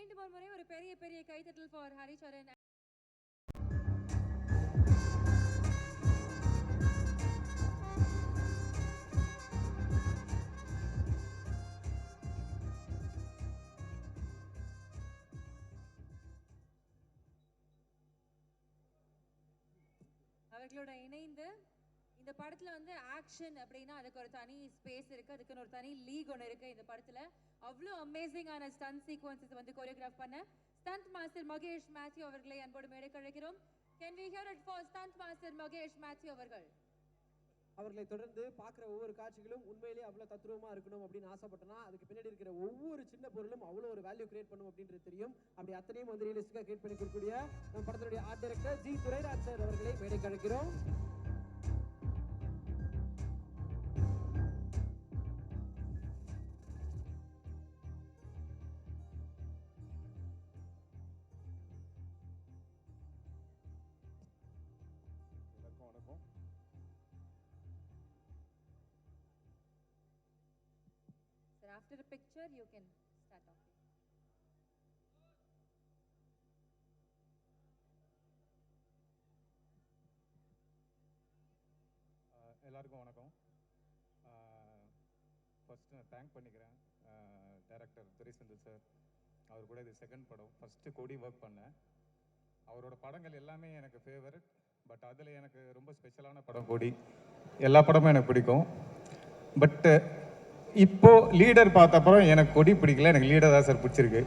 மீண்டும் ஒரு முறை ஒரு பெரிய பெரிய கைத்தட்டல் ஃபார் ஹரிச்சரன். அவர்களோட இணைந்து இந்த படத்துல வந்து ஆக்ஷன் அப்படின்னா அதுக்கு ஒரு தனி ஸ்பேஸ் இருக்கு, அதுக்கு ஒரு தனி லீக் ஒன்று இருக்கு. இந்த படத்துல அவ்வளோ அமேசிங்கான ஸ்டன்ட் சீக்வன்சஸ் வந்து கோரியோகிராஃப் பண்ண ஸ்டன்ட் மாஸ்டர் மகேஷ் மேத்யூ அவர்களை அன்போடு மேடைக்கு அழைக்கிறோம். Can we hear it for stunt master Mahesh Mathew அவர்கள்? அவர்களை தொடர்ந்து பார்க்குற ஒவ்வொரு காட்சிகளும் உண்மையிலேயே அவ்வளோ தத்ரூபமாக இருக்கணும் அப்படின்னு ஆசைப்பட்டனா அதுக்கு பின்னாடி இருக்கிற ஒவ்வொரு சின்ன பொருளும் அவ்வளோ ஒரு வேல்யூ கிரியேட் பண்ணும் அப்படின்றது தெரியும். அப்படி அத்தனையும் வந்து ரியலிஸ்டிக்காக கிரியேட் பண்ணி கொடுக்கக்கூடிய நம்ம படத்தினுடைய art director G Durairaj sir அவர்களை மேடைக்கு அழைக்கிறோம். After the picture, you can start talking. எல்லாருக்கும் வணக்கம். ஃபஸ்ட்டு நான் தேங்க் பண்ணிக்கிறேன் டைரக்டர் துரை செந்தில் சார். அவர் கூட இது செகண்ட் படம். ஃபஸ்ட்டு கொடி ஒர்க் பண்ணேன். அவரோட படங்கள் எல்லாமே எனக்கு ஃபேவரட். பட் அதில் எனக்கு ரொம்ப ஸ்பெஷலான படம் கொடி. எல்லா படமும் எனக்கு பிடிக்கும். பட்டு இப்போ லீடர் பார்த்தப்பறம் எனக்கு கொடி பிடிக்கல, எனக்கு லீடர் தான் சார் பிடிச்சிருக்கு.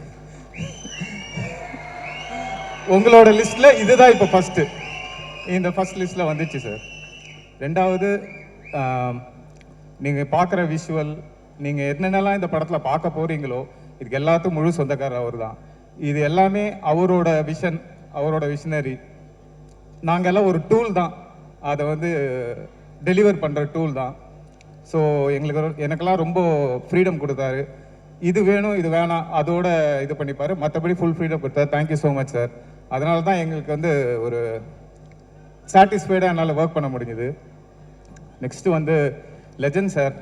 உங்களோட லிஸ்ட்டில் இதுதான் இப்போ ஃபஸ்ட்டு, இந்த ஃபஸ்ட் லிஸ்ட்டில் வந்துச்சு சார். ரெண்டாவது, நீங்கள் பார்க்குற விஷுவல், நீங்கள் என்னென்னலாம் இந்த படத்தில் பார்க்க போகிறீங்களோ இதுக்கு எல்லாத்துக்கும் முழு சொந்தக்காரர் அவர் தான். இது எல்லாமே அவரோட விஷன், அவரோட விஷனரி. நாங்கள் எல்லாம் ஒரு டூல் தான், அதை வந்து டெலிவர் பண்ணுற டூல் தான். ஸோ எனக்கெல்லாம் ரொம்ப ஃப்ரீடம் கொடுத்தாரு. இது வேணும் இது வேணாம் அதோட இது பண்ணிப்பார், மற்றபடி ஃபுல் ஃப்ரீடம் கொடுத்தாரு. Thank you so much sir. அதனால தான் எங்களுக்கு வந்து ஒரு சாட்டிஸ்ஃபைடாக என்னால் ஒர்க் பண்ண முடிஞ்சுது. நெக்ஸ்ட்டு வந்து லெஜண்ட் சார்.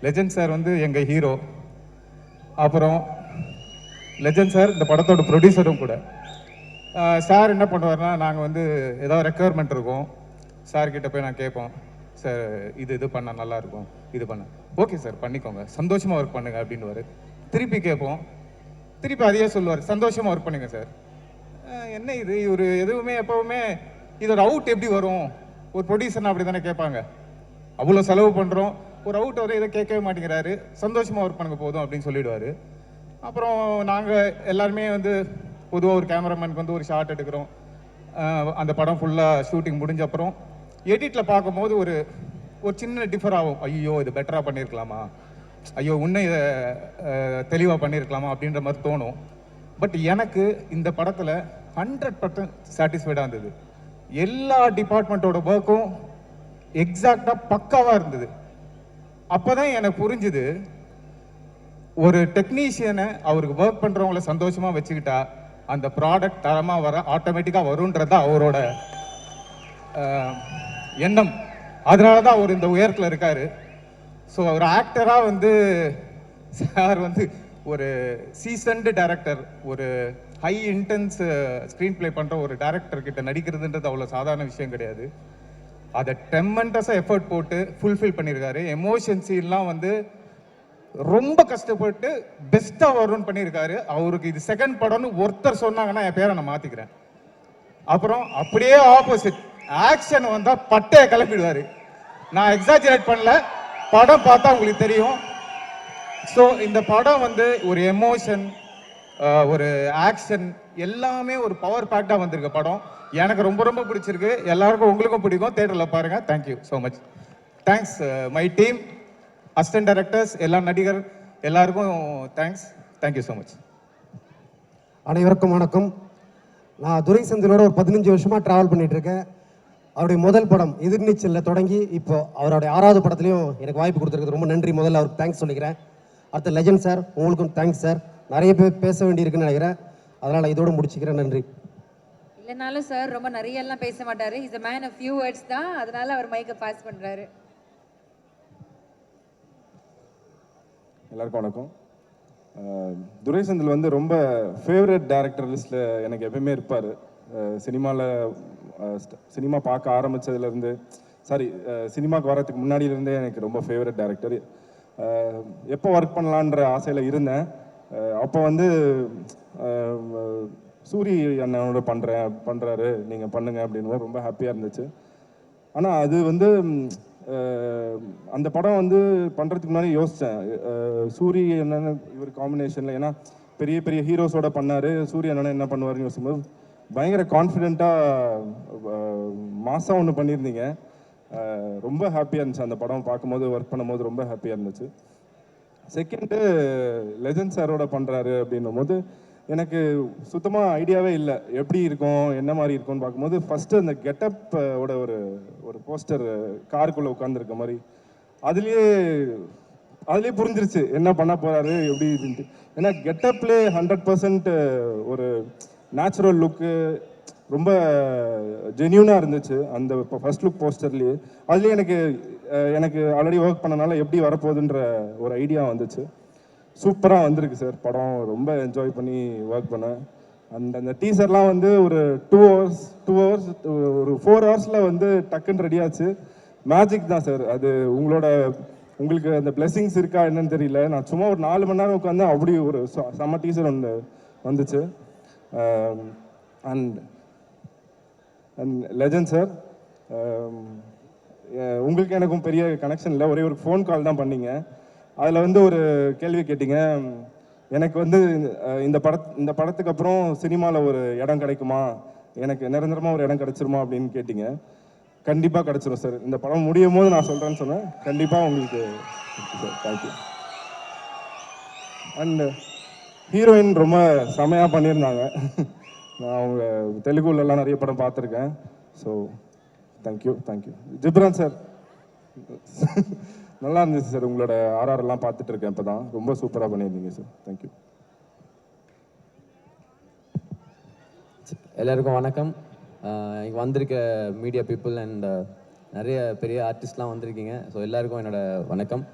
லெஜண்ட் சார் வந்து எங்கள் ஹீரோ. அப்புறம் லெஜண்ட் சார் இந்த படத்தோட ப்ரொடியூசரும் கூட. சார் என்ன பண்ணுவார்னா, நாங்கள் வந்து ஏதாவது ரெக்குயர்மெண்ட் இருக்கும், சார்கிட்ட போய் நான் கேட்போம், சார் இது பண்ணால் நல்லாயிருக்கும், இது பண்ண ஓகே சார் பண்ணிக்கோங்க, சந்தோஷமாக ஒர்க் பண்ணுங்க அப்படின்னுவார். திருப்பி கேட்போம், திருப்பி அதையே சொல்லுவார், சந்தோஷமாக ஒர்க் பண்ணுங்க சார். என்ன இது ஒரு எதுவுமே எப்போவுமே இதோட அவுட் எப்படி வரும், ஒரு ப்ரொடியூசர்னா அப்படி தானே கேட்பாங்க. அவ்வளோ செலவு பண்ணுறோம், ஒரு அவுட் வர இதை கேட்கவே மாட்டேங்கிறாரு, சந்தோஷமாக ஒர்க் பண்ணுங்க போதும் அப்படின்னு சொல்லிடுவார். அப்புறம் நாங்கள் எல்லாருமே வந்து பொதுவாக ஒரு கேமராமேனுக்கு வந்து ஒரு ஷாட் எடுக்கிறோம். அந்த படம் ஃபுல்லாக ஷூட்டிங் முடிஞ்ச அப்புறம் எடிட்டில் பார்க்கும்போது ஒரு சின்ன டிஃபர் ஆகும். ஐயோ இது பெட்டராக பண்ணியிருக்கலாமா, ஐயோ இன்னும் இதை தெளிவாக பண்ணியிருக்கலாமா அப்படின்ற மாதிரி தோணும். பட் எனக்கு இந்த படத்தில் 100% சாட்டிஸ்ஃபைடாக இருந்தது. எல்லா டிபார்ட்மெண்ட்டோட ஒர்க்கும் எக்ஸாக்டாக பக்காவாக இருந்தது. அப்போ தான் எனக்கு புரிஞ்சுது, ஒரு டெக்னீஷியனை அவருக்கு ஒர்க் பண்ணுறவங்கள சந்தோஷமாக வச்சுக்கிட்டா அந்த ப்ராடக்ட் தரமாக வர ஆட்டோமேட்டிக்காக வரும்ன்றது அவரோட எண்ணம். அதனால தான் அவர் இந்த உயரத்தில் இருக்கார். ஸோ ஒரு ஆக்டராக வந்து சார் வந்து ஒரு சீசன்டு டைரக்டர், ஒரு ஹை இன்டென்ஸ் ஸ்க்ரீன் பிளே பண்ணுற ஒரு டைரக்டர்கிட்ட நடிக்கிறதுன்றது அவ்வளோ சாதாரண விஷயம் கிடையாது. அதை டெமெண்டஸாக எஃபர்ட் போட்டு ஃபுல்ஃபில் பண்ணியிருக்காரு. எமோஷன் சீன்லாம் வந்து ரொம்ப கஷ்டப்பட்டு பெஸ்ட்டாக வரும்னு பண்ணியிருக்காரு. அவருக்கு இது செகண்ட் படம்னு ஒருத்தர் சொன்னாங்கன்னா என் பேரை நான் மாற்றிக்கிறேன். அப்புறம் அப்படியே ஆப்போசிட், ஆக்ஷன் வந்தால் பட்டையை கிளப்பிடுவார். நான் எக்ஸாஜரேட் பண்ணல, படம் பார்த்தா உங்களுக்கு தெரியும். ஸோ இந்த படம் வந்து ஒரு எமோஷன், ஒரு ஆக்ஷன் எல்லாமே ஒரு பவர் பேக்டாக வந்திருக்கு படம். எனக்கு ரொம்ப ரொம்ப பிடிச்சிருக்கு. எல்லாருக்கும் உங்களுக்கும் பிடிக்கும். தேட்டரில் பாருங்கள். Thank you so much. Thanks my team, assistant directors, எல்லா நடிகர் எல்லாருக்கும் தேங்க்ஸ். Thank you so much. அனைவருக்கும் வணக்கம். நான் துரை செந்திலோட ஒரு 15 வருஷமாக ட்ராவல் பண்ணிட்டு இருக்கேன். அவருடைய முதல் படம் எதிர்நீச்சலில் தொடங்கி இப்போ அவருடைய 6வது படத்துலையும் எனக்கு வாய்ப்பு கொடுத்துருக்கு. ரொம்ப நன்றி. முதல்ல அவருக்கு தேங்க்ஸ் சொல்லிக்கிறேன். அடுத்த லெஜண்ட் சார், உங்களுக்கும் தேங்க்ஸ் சார். நிறைய பேர் பேச வேண்டியிருக்குன்னு நினைக்கிறேன், அதனால் இதோட முடிச்சுக்கிறேன். நன்றி. இல்லைனாலும் சார் ரொம்ப நிறைய எல்லாம் பேச மாட்டாரு. Is a man of few words தான், அதனால அவர் மைக்கை பாஸ் பண்ணுறாரு. எல்லாருக்கும் வணக்கம். துரை செந்தில் வந்து ரொம்ப ஃபேவரட் டேரக்டர் லிஸ்ட்டில் எனக்கு எப்பயுமே இருப்பார். சினிமா பார்க்க ஆரம்பித்ததுலேருந்து சினிமாவுக்கு வரதுக்கு முன்னாடியிலேருந்தே எனக்கு ரொம்ப ஃபேவரட் டேரக்டர். எப்போ ஒர்க் பண்ணலான்ற ஆசையில் இருந்தேன். அப்போ வந்து சூரி அண்ணனோட பண்ணுறாரு நீங்கள் பண்ணுங்க அப்படின்னு ரொம்ப ஹாப்பியாக இருந்துச்சு. ஆனால் அது வந்து அந்த படம் வந்து பண்ணுறதுக்கு முன்னாடி யோசித்தேன், சூரி என்னென்ன இவர் காம்பினேஷனில், ஏன்னா பெரிய பெரிய ஹீரோஸோட பண்ணார், சூரிய அண்ணன் என்ன பண்ணுவார்னு யோசிக்கும்போது பயங்கர கான்ஃபிடென்ட்டாக மாதம் ஒன்று பண்ணியிருந்தீங்க. ரொம்ப ஹாப்பியாக இருந்துச்சு அந்த படம் பார்க்கும்போது, ஒர்க் பண்ணும்போது ரொம்ப ஹாப்பியாக இருந்துச்சு. செகண்டு லெஜண்ட் சாரோட பண்ணுறாரு அப்படின்னும் போது எனக்கு சுத்தமாக ஐடியாவே இல்லை எப்படி இருக்கும் என்ன மாதிரி இருக்கும்னு பார்க்கும்போது ஃபஸ்ட்டு அந்த கெட்டப்போட ஒரு போஸ்டர் காருக்குள்ளே உட்காந்துருக்க மாதிரி அதுலேயே புரிஞ்சிருச்சு என்ன பண்ண போகிறாரு எப்படி இதுன்ட்டு. ஏன்னா கெட்டப்லேயே 100% ஒரு நேச்சுரல் லுக்கு ரொம்ப ஜென்யூனாக இருந்துச்சு அந்த ஃபர்ஸ்ட் லுக் போஸ்டர்லேயே. அதுலேயே எனக்கு ஆல்ரெடி ஒர்க் பண்ணனால எப்படி வரப்போகுதுன்ற ஒரு ஐடியா வந்துச்சு. சூப்பராக வந்திருக்கு சார் படம். ரொம்ப என்ஜாய் பண்ணி ஒர்க் பண்ணேன். அந்த டீசர்லாம் வந்து ஒரு 2 hours ஒரு 4 hours வந்து டக்குன்னு ரெடியாச்சு. மேஜிக் தான் சார் அது. உங்களுக்கு அந்த பிளெஸிங்ஸ் இருக்கா என்னன்னு தெரியல. நான் சும்மா ஒரு 4 மணி நேரம் உட்காந்து அப்படி ஒரு செம்ம டீசர் ஒன்று வந்துச்சு. அண்ட் லெஜண்ட் சார், உங்களுக்கு எனக்கும் பெரிய கனெக்ஷன் இல்லை, ஒரே ஒரு ஃபோன் கால் தான் பண்ணீங்க. அதில் வந்து ஒரு கேள்வி கேட்டீங்க, எனக்கு வந்து இந்த படத்துக்கு அப்புறம் சினிமாவில் ஒரு இடம் கிடைக்குமா, எனக்கு நிரந்தரமாக ஒரு இடம் கிடைச்சிருமா அப்படின்னு கேட்டீங்க. கண்டிப்பாக கிடைச்சிரும் சார். இந்த படம் முடியும் போது நான் சொல்கிறேன்னு சொன்னேன். கண்டிப்பாக உங்களுக்கு சார். தேங்க்யூ. அண்ட் ஹீரோயின் ரொம்ப செமையாக பண்ணியிருந்தாங்க. நான் அவங்க தெலுங்குலலாம் நிறைய படம் பார்த்துருக்கேன். So thank you. ஜிப்ரான் சார் நல்லா இருந்துச்சு சார். உங்களோட ஆர்ஆர்லாம் பார்த்துட்டு இருக்கேன் இப்போ தான். ரொம்ப சூப்பராக பண்ணியிருந்தீங்க சார். தேங்க்யூ. எல்லாருக்கும் வணக்கம். இங்கே வந்திருக்க மீடியா பீப்புள் அண்ட் நிறைய பெரிய ஆர்டிஸ்ட்லாம் வந்திருக்கீங்க. ஸோ எல்லாருக்கும் என்னோட வணக்கம்.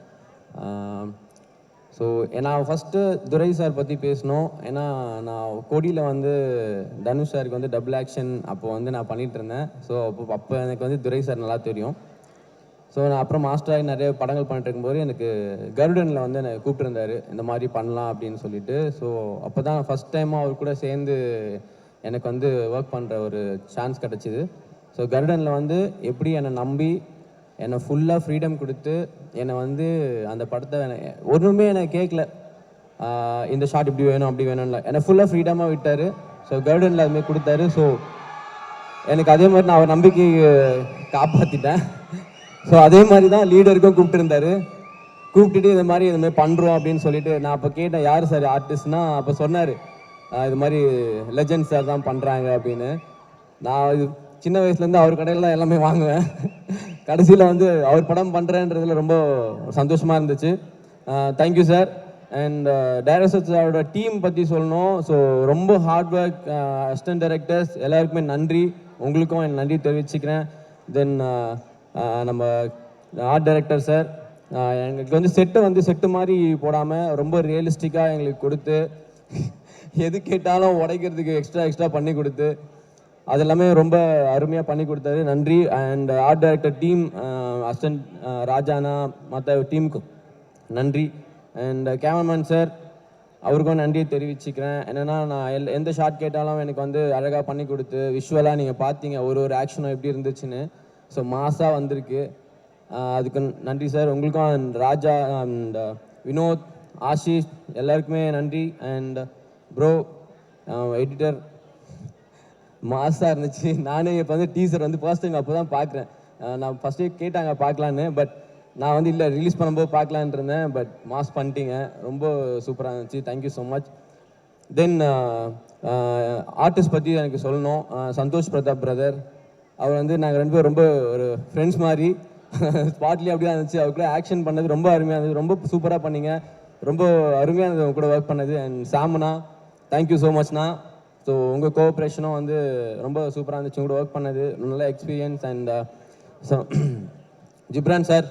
ஸோ நான் ஃபஸ்ட்டு துரை சார் பற்றி பேசணும். ஏன்னா நான் கொடியில் வந்து தனுஷ் சாருக்கு வந்து டபுள் ஆக்ஷன் அப்போ வந்து நான் பண்ணிகிட்டு இருந்தேன். ஸோ அப்போ எனக்கு வந்து துரை சார் நல்லா தெரியும். ஸோ நான் அப்புறம் மாஸ்டராகி நிறைய படங்கள் பண்ணிட்டு இருக்கும்போது எனக்கு கருடனில் வந்து என்னை கூப்பிட்டுருந்தாரு, இந்த மாதிரி பண்ணலாம் அப்படின்னு சொல்லிட்டு. ஸோ அப்போ தான் ஃபஸ்ட் டைமாக அவர் கூட சேர்ந்து எனக்கு வந்து ஒர்க் பண்ணுற ஒரு சான்ஸ் கிடச்சிது. ஸோ கருடனில் வந்து எப்படி என்னை நம்பி என்னை ஃபுல்லாக ஃப்ரீடம் கொடுத்து என்னை வந்து அந்த படத்தை ஒன்றுமே எனக்கு கேட்கல, இந்த ஷாட் இப்படி வேணும் அப்படி வேணும்ல, என்னை ஃபுல்லாக ஃப்ரீடமாக விட்டார். ஸோ கருடனில் அதுமாதிரி கொடுத்தாரு. ஸோ எனக்கு அதே மாதிரி நான் அவர் நம்பிக்கை காப்பாற்றிட்டேன். ஸோ அதே மாதிரி தான் லீடருக்கும் கூப்பிட்டுருந்தாரு. கூப்பிட்டுட்டு இதுமாதிரி பண்ணுறோம் அப்படின்னு சொல்லிட்டு நான் அப்போ கேட்டேன், யார் சார் ஆர்டிஸ்ட்னா அப்போ சொன்னார், இது மாதிரி லெஜண்ட் சார் தான் பண்ணுறாங்க அப்படின்னு. நான் இது சின்ன வயசுலேருந்து அவர் கடையில் தான் எல்லாமே வாங்குவேன். கடைசியில் வந்து அவர் படம் பண்ணுறேன்றதுல ரொம்ப சந்தோஷமாக இருந்துச்சு. Thank you sir. அண்ட் டைரக்டர் சாரோட டீம் பற்றி சொல்லணும். ஸோ ரொம்ப ஹார்ட் ஒர்க், அசிஸ்டன்ட் டைரக்டர்ஸ் எல்லாருக்குமே நன்றி. உங்களுக்கும் என் நன்றி தெரிவிச்சுக்கிறேன். தென் நம்ம ஆர்ட் டைரக்டர் சார் எங்களுக்கு வந்து செட்டு மாதிரி போடாமல் ரொம்ப ரியலிஸ்டிக்காக எங்களுக்கு கொடுத்து எது கேட்டாலும் உடைக்கிறதுக்கு எக்ஸ்ட்ரா பண்ணி கொடுத்து அது எல்லாமே ரொம்ப அருமையாக பண்ணி கொடுத்தாரு. நன்றி. And art director team, assistant ராஜானா, மற்ற டீமுக்கும் நன்றி. அண்ட் கேமராமேன் சார் அவருக்கும் நன்றியை தெரிவிச்சுக்கிறேன். என்னென்னா நான் எந்த ஷாட் கேட்டாலும் எனக்கு வந்து அழகாக பண்ணி கொடுத்து விஷுவலாக நீங்கள் பார்த்தீங்க ஒரு ஆக்ஷனும் எப்படி இருந்துச்சுன்னு. ஸோ மாஸாக வந்திருக்கு. அதுக்கு நன்றி சார். உங்களுக்கும் ராஜா அண்ட் வினோத், ஆஷிஷ் எல்லாருக்குமே நன்றி. அண்ட் ப்ரோ எடிட்டர் மாஸாக இருந்துச்சு. நானே இப்போ வந்து டீசர் வந்து ஃபர்ஸ்ட் டைம் அப்போ தான் பார்க்குறேன். நான் ஃபஸ்ட்டே கேட்டாங்க பார்க்கலான்னு, பட் நான் வந்து இல்லை ரிலீஸ் பண்ணும்போது பார்க்கலான் இருந்தேன். பட் மாஸ் பண்ணிட்டீங்க, ரொம்ப சூப்பராக இருந்துச்சு. Thank you so much. Then artist பற்றி எனக்கு சொல்லணும். சந்தோஷ் பிரதாப் பிரதர், அவர் வந்து நாங்கள் 2 பேரும் ரொம்ப ஒரு ஃப்ரெண்ட்ஸ் மாதிரி. ஸ்பாட்லேயே அப்படி தான் இருந்துச்சு. அவர் கூட ஆக்ஷன் பண்ணது ரொம்ப அருமையாக இருந்தது. ரொம்ப சூப்பராக பண்ணீங்க, ரொம்ப அருமையாக இருந்தது அவங்க கூட ஒர்க் பண்ணது. அண்ட் சாமனா, தேங்க்யூ ஸோ மச்ண்ணா. ஸோ உங்கள் கோஆப்ரேஷனும் வந்து ரொம்ப சூப்பராக இருந்துச்சு. உங்களோட ஒர்க் பண்ணது நல்ல experience. And so Ghibran sir,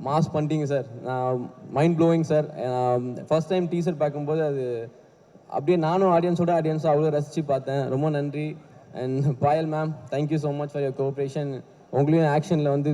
mass பண்ணிட்டீங்க சார். நான் mind blowing sir. First time teaser பார்க்கும்போது அது அப்படியே நானும் ஆடியன்ஸாக அவ்வளோ ரசித்து பார்த்தேன். ரொம்ப நன்றி. And Payal ma'am, thank you so much for your cooperation. உங்களையும் ஆக்ஷனில் வந்து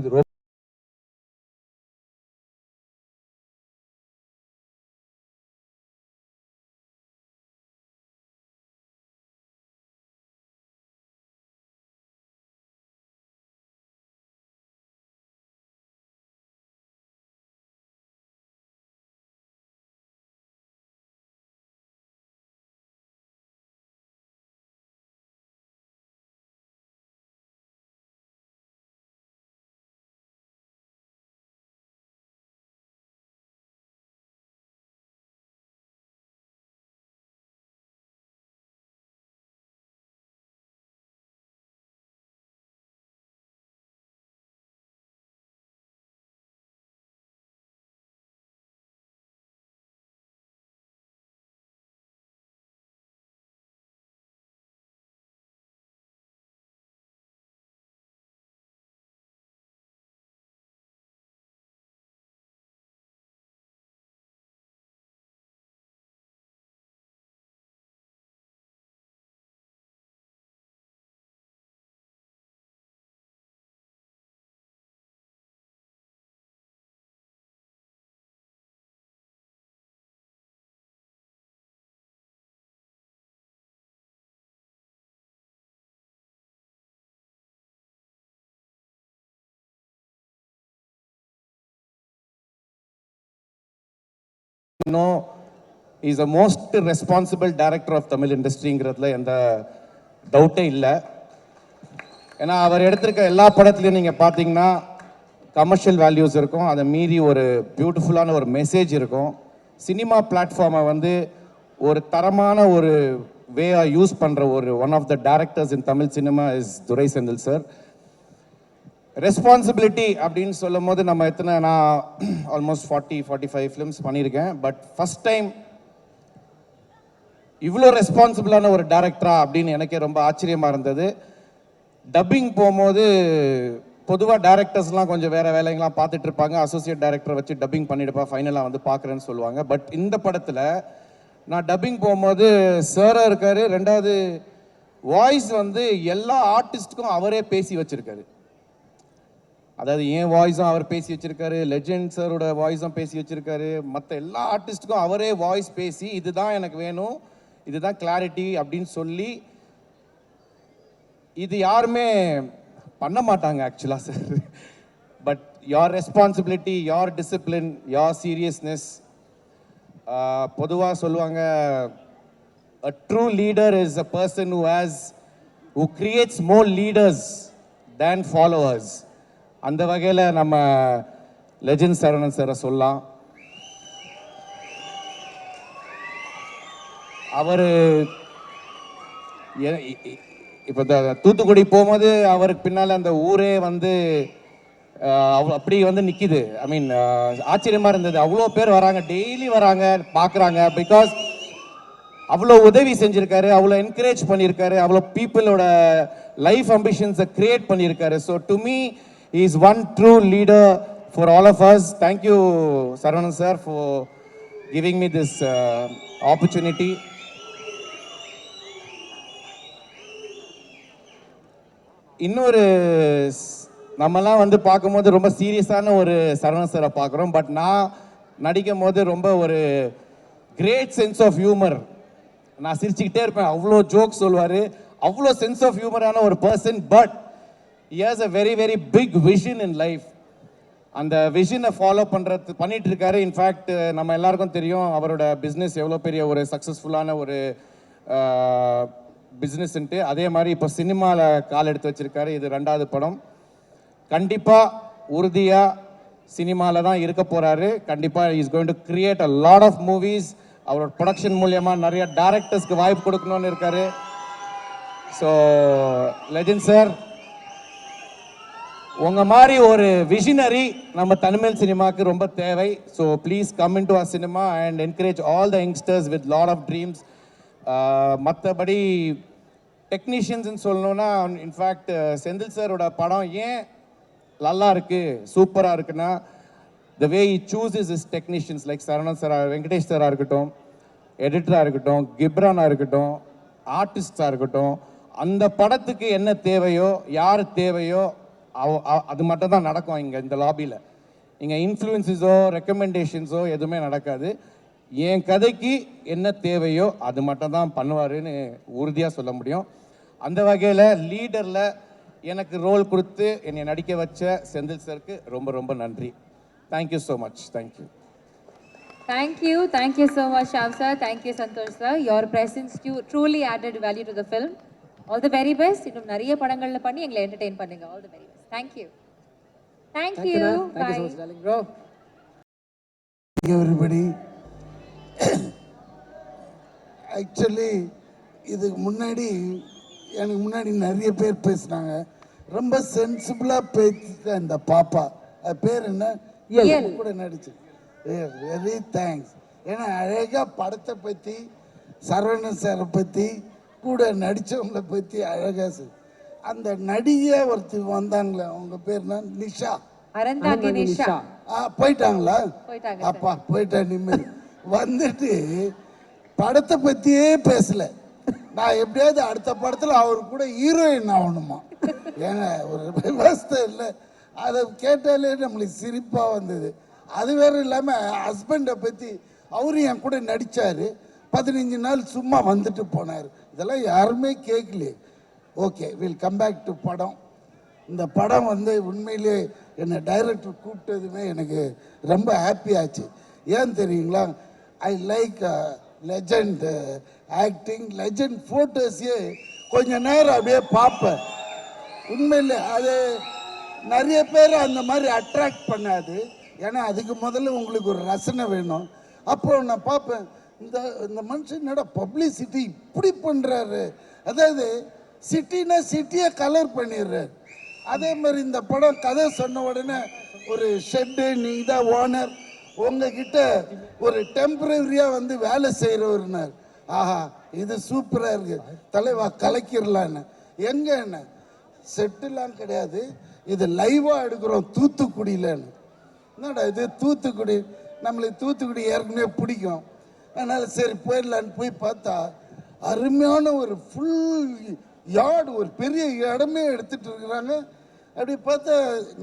is a most responsible director of Tamil இண்டஸ்ட்ரிங்கிறதுல எந்த டவுட்டே இல்லை. ஏன்னா அவர் எடுத்திருக்க எல்லா படத்துலையும் நீங்கள் பார்த்தீங்கன்னா கமர்ஷியல் வேல்யூஸ் இருக்கும், அதை மீறி ஒரு பியூட்டிஃபுல்லான ஒரு மெசேஜ் இருக்கும். சினிமா பிளாட்ஃபார்மை வந்து ஒரு தரமான ஒரு வேயாக யூஸ் பண்ணுற ஒரு one of the directors in Tamil cinema is Durai Senthil sir. Responsibility அப்படின்னு சொல்லும் போது நம்ம நான் ஆல்மோஸ்ட் 45 ஃபிலிம்ஸ் பண்ணியிருக்கேன். பட் ஃபஸ்ட் டைம் இவ்வளோ ரெஸ்பான்சிபிளான ஒரு டைரக்டரா அப்படின்னு எனக்கே ரொம்ப ஆச்சரியமாக இருந்தது. டப்பிங் போகும்போது பொதுவாக டைரக்டர்ஸ்லாம் கொஞ்சம் வேறு வேலைங்களாம் பார்த்துட்டு இருப்பாங்க, அசோசியேட் டைரக்டரை வச்சு டப்பிங் பண்ணிடுப்பா ஃபைனலாக வந்து பார்க்குறேன்னு சொல்லுவாங்க. பட் இந்த படத்தில் நான் டப்பிங் போகும்போது சாராக இருக்கார். ரெண்டாவது வாய்ஸ் வந்து எல்லா ஆர்டிஸ்ட்டுக்கும் அவரே பேசி வச்சுருக்காரு. அதாவது என் வாய்ஸும் அவர் பேசி வச்சிருக்காரு, லெஜெண்ட் சாரோட வாய்ஸும் பேசி வச்சிருக்காரு, மற்ற எல்லா ஆர்டிஸ்ட்டுக்கும் அவரே வாய்ஸ் பேசி இதுதான் எனக்கு வேணும், இதுதான் கிளாரிட்டி அப்படின்னு சொல்லி இது யாருமே பண்ண மாட்டாங்க ஆக்சுவலாக sir. But your responsibility, your discipline, your seriousness. பொதுவாக சொல்லுவாங்க a true leader is a person who creates more leaders than followers. அந்த வகையில் நம்ம லெஜெண்ட் சரவணன் சாரை சொல்லலாம். அவர் இப்போ தூத்துக்குடி போகும்போது அவருக்கு பின்னால் அந்த ஊரே வந்து அப்படி வந்து நிற்கிது. ஐ மீன் ஆச்சரியமாக இருந்தது. அவ்வளோ பேர் வராங்க, டெய்லி வராங்க, பார்க்குறாங்க. பிகாஸ் அவ்வளோ உதவி செஞ்சுருக்காரு, அவ்வளோ என்கரேஜ் பண்ணியிருக்காரு, அவ்வளோ பீப்புளோட லைஃப் அம்பிஷன்ஸை கிரியேட் பண்ணியிருக்காரு. So to me he is one true leader for all of us. Thank you Saravanan sir for giving me this opportunity. இன்னொரு நம்மலாம் வந்து பார்க்கும்போது ரொம்ப சீரியஸான ஒரு சரவணன் சாரை பார்க்குறோம். பட் நான் நடிக்கும் போது ரொம்ப ஒரு கிரேட் சென்ஸ் ஆஃப் ஹியூமர். நான் சிரிச்சுக்கிட்டே இருப்பேன், அவ்வளோ ஜோக் சொல்லுவார், அவ்வளோ சென்ஸ் ஆஃப் ஹியூமரான ஒரு person. But he has a very very big vision in life. அந்த விஷனை ஃபாலோ பண்ணிட்டு இருக்காரு. இன்ஃபேக்ட் நம்ம எல்லாருக்கும் தெரியும் அவரோட பிஸ்னஸ் எவ்வளோ பெரிய ஒரு சக்ஸஸ்ஃபுல்லான ஒரு பிஸ்னஸ்ன்ட்டு. அதே மாதிரி இப்போ சினிமாவில் கால் எடுத்து வச்சிருக்காரு. இது 2வது படம். கண்டிப்பாக உறுதியாக சினிமாவில் தான் இருக்க போகிறாரு. கண்டிப்பாக is going to create a lot of movies. அவரோட ப்ரொடக்ஷன் மூலியமாக நிறைய டைரக்டர்ஸ்க்கு வாய்ப்பு கொடுக்கணும்னு இருக்காரு. ஸோ லெஜெண்ட் சார், உங்க மாதிரி ஒரு விஷனரி நம்ம தமிழ் சினிமாக்கு ரொம்ப தேவை. So please come in to our cinema and encourage all the youngsters with lot of dreams. மற்றபடி டெக்னீஷியன்ஸ்ன்னு சொல்லணும்னா, இன்ஃபேக்ட் செந்தில் சாரோட படம் ஏன் நல்லா இருக்கு, சூப்பராக இருக்குன்னா, the way he chooses his technicians like Saranan sir, Venkatesh sir இருக்கட்டும், எடிட்டராக இருக்கட்டும், கிப்ரானாக இருக்கட்டும், ஆர்டிஸ்டாக இருக்கட்டும், அந்த படத்துக்கு என்ன தேவையோ யார் தேவையோ அது மட்டும் தான் நடக்கும் இங்கே இந்த லாபியில். இங்கே இன்ஃப்ளூயன்ஸஸோ ரெக்கமெண்டேஷன்ஸோ எதுவுமே நடக்காது. என் கதைக்கு என்ன தேவையோ அது மட்டும் தான் பண்ணுவாருன்னு உறுதியாக சொல்ல முடியும். அந்த வகையில் லீடரில் எனக்கு ரோல் கொடுத்து என்னை நடிக்க வச்ச செந்தில் சருக்கு ரொம்ப ரொம்ப நன்றி. Thank you so much. Thank you. Thank you so much, Shav sir. Thank you, Santosh sir. Your presence truly added value to the film. All the very best. இன்னும் நிறைய படங்கள்ல பண்ணி எங்களை என்டர்டெயின் பண்ணுங்க. All the very best. Thank you. Thank you. Thank you so much, darling bro. Thank you everybody. Actually இதுக்கு முன்னாடி எனக்கு முன்னாடி நிறைய பேர் பேசினாங்க. ரொம்ப சென்சிபிளாக பேசிட்ட இந்த பாப்பா, அது பேர் என்ன, கூட நடிச்சு, வெரி தேங்க்ஸ். ஏன்னா அழகாக படத்தை பற்றி, சரவணன் சாரை பற்றி, கூட நடித்தவங்களை பற்றி அழகாக அந்த நடிகை ஒருத்தர் வந்தாங்களே, அவங்க பேர் என்ன, நிஷா, போயிட்டாங்களா? அப்பா போயிட்டா நிம்மதி. வந்துட்டு படத்தை பற்றியே பேசலை. நான் எப்படியாவது அடுத்த படத்தில் அவர் கூட ஹீரோயின் ஆகணுமா? ஏங்க ஒரு விவசாய இல்லை. அதை கேட்டாலே நம்மளுக்கு சிரிப்பாக வந்தது. அது வேறு இல்லாமல் ஹஸ்பண்டை பற்றி அவரும் என் கூட நடித்தார். 15 நாள் சும்மா வந்துட்டு போனார். இதெல்லாம் யாருமே கேட்கலையே. Okay, will come back to படம். இந்த படம் வந்து உண்மையிலே என்னை டைரக்டர் கூப்பிட்டதுமே எனக்கு ரொம்ப ஹாப்பி ஆச்சு. ஏன் தெரியுங்களா? I like legend acting, legend ஃபோட்டோஸே கொஞ்ச நேரம் அப்படியே பார்ப்பேன். உண்மையில் அது நிறைய பேர் அந்த மாதிரி அட்ராக்ட் பண்ணாது. ஏன்னா அதுக்கு முதல்ல உங்களுக்கு ஒரு ரசனை வேணும். அப்போ நான் பார்ப்பேன், இந்த மனுஷன் என்னடா பப்ளிசிட்டி இப்படி பண்ணுறாரு. அதாவது சிட்டினா சிட்டியை கலர் பண்ணிடுறாரு. அதே மாதிரி இந்த படம் கதை சொன்ன உடனே ஒரு ஷெட்டு, நீங்கள் தான் ஓனர், உங்ககிட்ட ஒரு டெம்பரரியாக வந்து வேலை செய்கிறவர்னார். ஆஹா, இது சூப்பராக இருக்குது தலைவா, கலக்கிடலான்னு. எங்கே என்ன செட்டுலாம் கிடையாது, இது லைவாக எடுக்கிறோம் தூத்துக்குடியிலன்னு. என்னடா இது தூத்துக்குடி, நம்மளுக்கு தூத்துக்குடி ஏற்கனவே பிடிக்கும், அதனால் சரி போயிடலான்னு போய் பார்த்தா அருமையான ஒரு ஃபுல் யார்டு, ஒரு பெரிய இடமே எடுத்துகிட்டு இருக்கிறாங்க. அப்படி பார்த்தா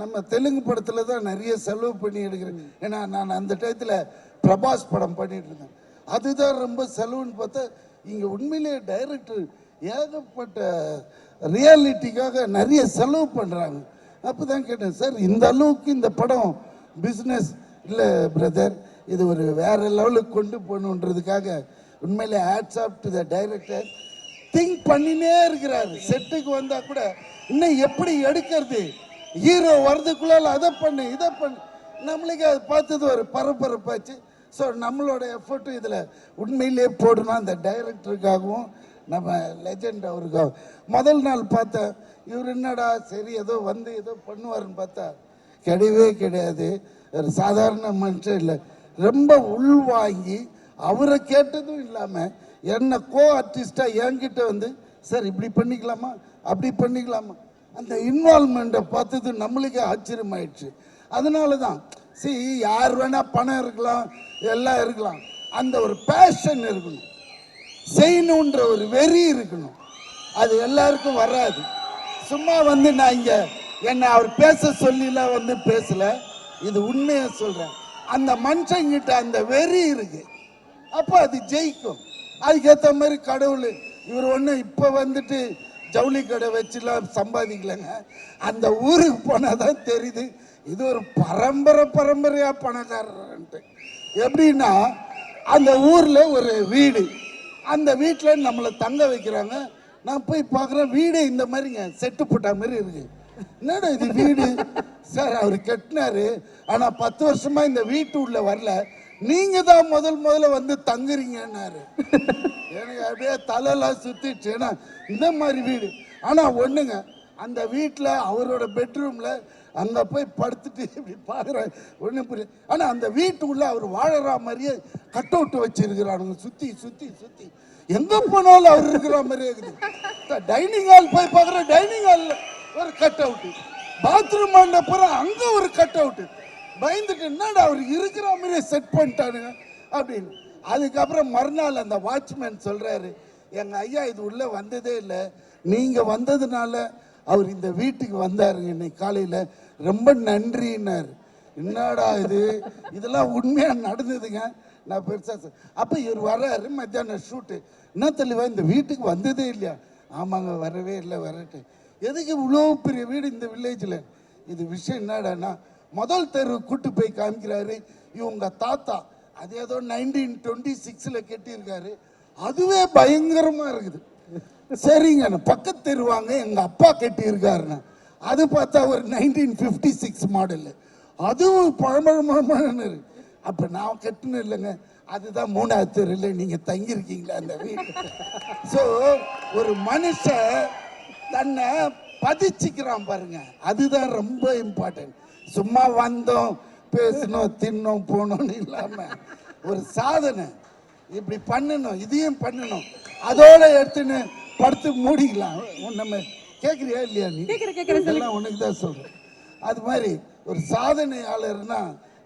நம்ம தெலுங்கு படத்தில் தான் நிறைய செலவு பண்ணி எடுக்கிறேன். ஏன்னா நான் அந்த டயத்தில் பிரபாஸ் படம் பண்ணிட்டு இருந்தேன், அதுதான் ரொம்ப செலவுன்னு பார்த்தா இங்கே உண்மையிலேயே டைரக்டர் ஏகப்பட்ட ரியாலிட்டிக்காக நிறைய செலவு பண்ணுறாங்க. அப்போ தான் கேட்டேன், சார் இந்த அளவுக்கு இந்த படம் பிஸ்னஸ் இல்லை பிரதர், இது ஒரு வேறு லெவலுக்கு கொண்டு போகணுன்றதுக்காக உண்மையிலே hats off to the director. Think பண்ணினே இருக்கிறாரு. செட்டுக்கு வந்தால் கூட இன்னும் எப்படி எடுக்கிறது, ஹீரோ வர்றதுக்குள்ளால அதை பண்ணு இதை பண்ணு. நம்மளுக்கு அது பார்த்தது ஒரு பரபரப்பாச்சு. ஸோ நம்மளோட எஃபர்ட்டும் இதில் உண்மையிலே போடணும். அந்த டைரக்டருக்காகவும் நம்ம லெஜண்ட் அவருக்காகவும். முதல் நாள் பார்த்தேன், இவர் என்னடா சரி ஏதோ வந்து ஏதோ பண்ணுவாருன்னு பார்த்தா கிடையவே கிடையாது. ஒரு சாதாரண மனுஷன் இல்லை, ரொம்ப உள்வாங்கி அவரை கேட்டதும் இல்லாமல் என்ன கோ ஆர்டிஸ்டாக என்கிட்ட வந்து சார் இப்படி பண்ணிக்கலாமா அப்படி பண்ணிக்கலாமா, அந்த இன்வால்மெண்ட்டை பார்த்தது நம்மளுக்கே ஆச்சரியமாயிடுச்சு. அதனால தான் யார் வேணால் பணம் இருக்கலாம், எல்லாம் இருக்கலாம், அந்த ஒரு பேஷன் இருக்கணும், செய்யணுன்ற ஒரு வெறி இருக்கணும். அது எல்லாருக்கும் வராது. சும்மா வந்து நான் இங்கே என்னை அவர் பேச சொல்லிலாம் வந்து பேசலை, இது உண்மையை சொல்கிறேன். அந்த மனுஷங்கிட்ட அந்த வெறி இருக்கு, அப்போ அது ஜெயிக்கும். அதுக்கேற்ற மாதிரி கடவுள் இவர் ஒன்று இப்போ வந்துட்டு ஜவுளி கடை வச்சுலாம் சம்பாதிக்கலைங்க. அந்த ஊருக்கு போனால் தான் தெரியுது இது ஒரு பரம்பரையாக பணக்காரன்ட்டு. எப்படின்னா அந்த ஊரில் ஒரு வீடு, அந்த வீட்டில் நம்மளை தங்க வைக்கிறாங்க. நான் போய் பார்க்குறேன், வீடு இந்த மாதிரிங்க செட்டு போட்ட மாதிரி இருக்குது. என்னடா இது வீடு சார், அவர் கட்டினாரு, ஆனால் 10 வருஷமாக இந்த வீட்டு உள்ள வரல, நீங்கள் தான் முதல்ல வந்து தங்குறீங்கன்னாரு. எனக்கு அப்படியே தலையெல்லாம் சுற்றிடுச்சு. ஏன்னா இந்த மாதிரி வீடு. ஆனால் ஒன்றுங்க, அந்த வீட்டில் அவரோட பெட்ரூமில் அங்கே போய் படுத்துட்டு இப்படி பார்க்குறேன், ஒன்றும் புரியல. ஆனால் அந்த வீட்டுக்குள்ளே அவர் வாழற மாதிரியே கட் அவுட் வச்சுருக்கிறானுங்க, சுற்றி சுற்றி சுற்றி எங்கே போனாலும் அவர் இருக்கிற மாதிரியே இருக்குது. டைனிங் ஹால் போய் பார்க்குறேன், டைனிங் ஹாலில் ஒரு கட் அவுட்டு, பாத்ரூம் அப்புறம் அங்கே ஒரு கட் அவுட்டு. பயந்துட்டு என்னடா அவர் இருக்கிற மாதிரியே செட் பண்ணிட்டானுங்க அப்படின்னு. அதுக்கப்புறம் மறுநாள் அந்த வாட்ச்மேன் சொல்றாரு, எங்க ஐயா இது உள்ள வந்ததே இல்லை, நீங்க வந்ததுனால அவர் இந்த வீட்டுக்கு வந்தாருங்க இன்னைக்கு காலையில, ரொம்ப நன்றின்னாரு. என்னடா இது, இதெல்லாம் உண்மையா நடந்ததுங்க. நான் பெருசா அப்ப இவர் வர்றாரு, மத்தியானம் ஷூட்டு. என்ன தெளிவா இந்த வீட்டுக்கு வந்ததே இல்லையா? ஆமாங்க வரவே இல்லை, வரட்டு. எதுக்கு இவ்வளோ பெரிய வீடு இந்த வில்லேஜில்? இது விஷயம் என்னடான்னா, முதல் தெரு கூட்டு போய் காமிக்கிறாரு, இவங்க தாத்தா அது ஏதோ 1926 கட்டியிருக்காரு, அதுவே பயங்கரமா இருக்குது. சரிங்க, பக்கத்து தெருவாங்க எங்க அப்பா கட்டியிருக்காருன்னு, அது பார்த்தா ஒரு 1956 மாடல், அதுவும் பழமழமழன்னு இருக்கு. அப்ப நான் கட்டினேன் இல்லைங்க, அதுதான் 3வது தெருவில் நீங்க தங்கியிருக்கீங்களா அந்த வீடு. ஸோ ஒரு மனுஷன் தன்னை பதிச்சுக்கிறான் பாருங்க, அதுதான் ரொம்ப இம்பார்ட்டன்ட். சும்மா வந்தோம் பேசணும் தின்னோம் போனோம்னு இல்லாம ஒரு சாதனை இப்படி பண்ணணும், இதையும் பண்ணணும், அதோட எடுத்துன்னு படுத்து மூடிக்கலாம். நம்ம கேட்குறியா இல்லையா? நீ இதெல்லாம் உனக்கு தான் சொல்றேன். அது மாதிரி ஒரு சாதனையாளர்னா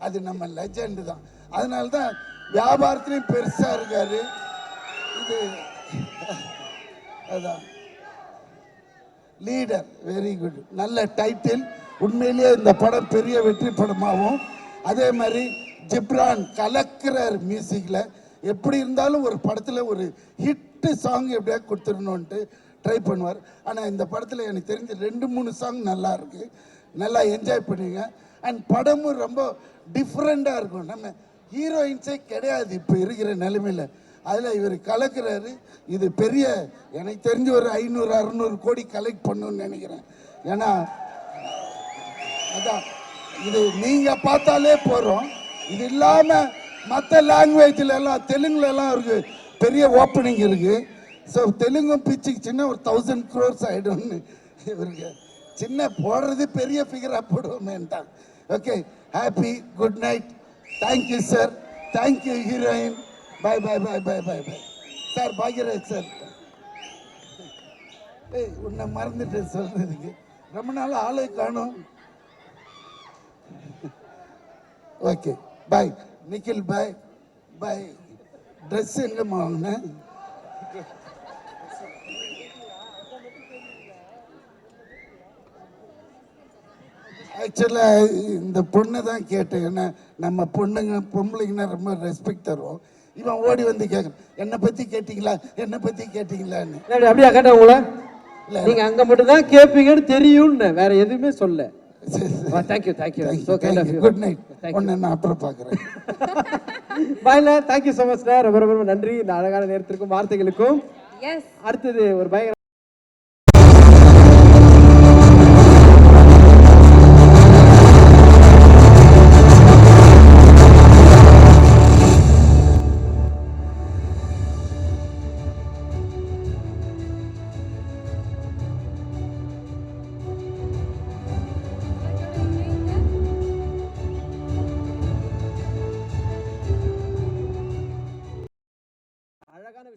அது நம்ம லெஜெண்ட் தான். அதனால தான் வியாபாரத்திலையும் பெருசா இருக்காரு. இது அதான் லீடர், வெரி குட், நல்ல டைட்டில். உண்மையிலேயே இந்த படம் பெரிய வெற்றி படமாகவும், அதே மாதிரி ஜிப்ரான் கலக்கிறார் மியூசிக்ல. எப்படி இருந்தாலும் ஒரு படத்துல ஒரு ஹிட் சாங் எப்படியா கொடுத்துடணும்ட்டு ட்ரை பண்ணுவார். ஆனால் இந்த படத்தில் எனக்கு தெரிஞ்ச 2-3 சாங் நல்லா இருக்கு, நல்லா என்ஜாய் பண்ணுங்க. அண்ட் படமும் ரொம்ப டிஃப்ரெண்டாக இருக்கும். நம்ம ஹீரோயின்ஸே கிடையாது இப்போ இருக்கிற நிலைமையில், அதில் இவர் கலக்கிறாரு. இது பெரிய, எனக்கு தெரிஞ்ச ஒரு 500-600 கோடி கலெக்ட் பண்ணணும்னு நினைக்கிறேன். ஏன்னா அதான் இது நீங்கள் பார்த்தாலே போகிறோம். இது இல்லாமல் மற்ற லாங்குவேஜில் எல்லாம், தெலுங்குல எல்லாம் இருக்கு, பெரிய ஓப்பனிங் இருக்கு. ஸோ தெலுங்கும் பிச்சுக்குச்சுன்னா ஒரு 1000 crores ஆகிடும்னு இவருக்கு சின்ன போடுறது பெரிய ஃபிகராக போடுவோமேன்ட்டான். Okay, happy good night, thank you sir, thank you heroine, bye bye bye bye bye bye sir. Bhagyaraj sir, ஏய் உன்னை மறந்துட்டேன் சொல்றதுக்கு, ரொம்ப நாள் ஆளை காணும். Okay bye Nikhil, bye bye. Dress எங்கம்மா வாங்கினேன்? ஆக்சுவலாக இந்த பொண்ணை தான் கேட்டேன். ஏன்னா நம்ம பொம்பளைங்கன்னா ரொம்ப ரெஸ்பெக்ட் தருவோம். இவன் ஓடி வந்து கேட்குறேன், என்னை பற்றி கேட்டிங்களா, என்னை பற்றி கேட்டிங்களான்னு. அப்படியா கேட்டேன் உங்களை? இல்லை, நீங்கள் அங்கே மட்டும் தான் கேட்பீங்கன்னு தெரியும்னு, வேற எதுவுமே சொல்ல. Thank you thank you, good night. ஒன்று நான் அப்புறம் பார்க்குறேன். பாய்ல, தேங்க்யூ ஸோ மச் சார், ரொம்ப ரொம்ப நன்றி இந்த அழகான நேரத்திற்கும் வார்த்தைகளுக்கும். அடுத்தது ஒரு பயங்கர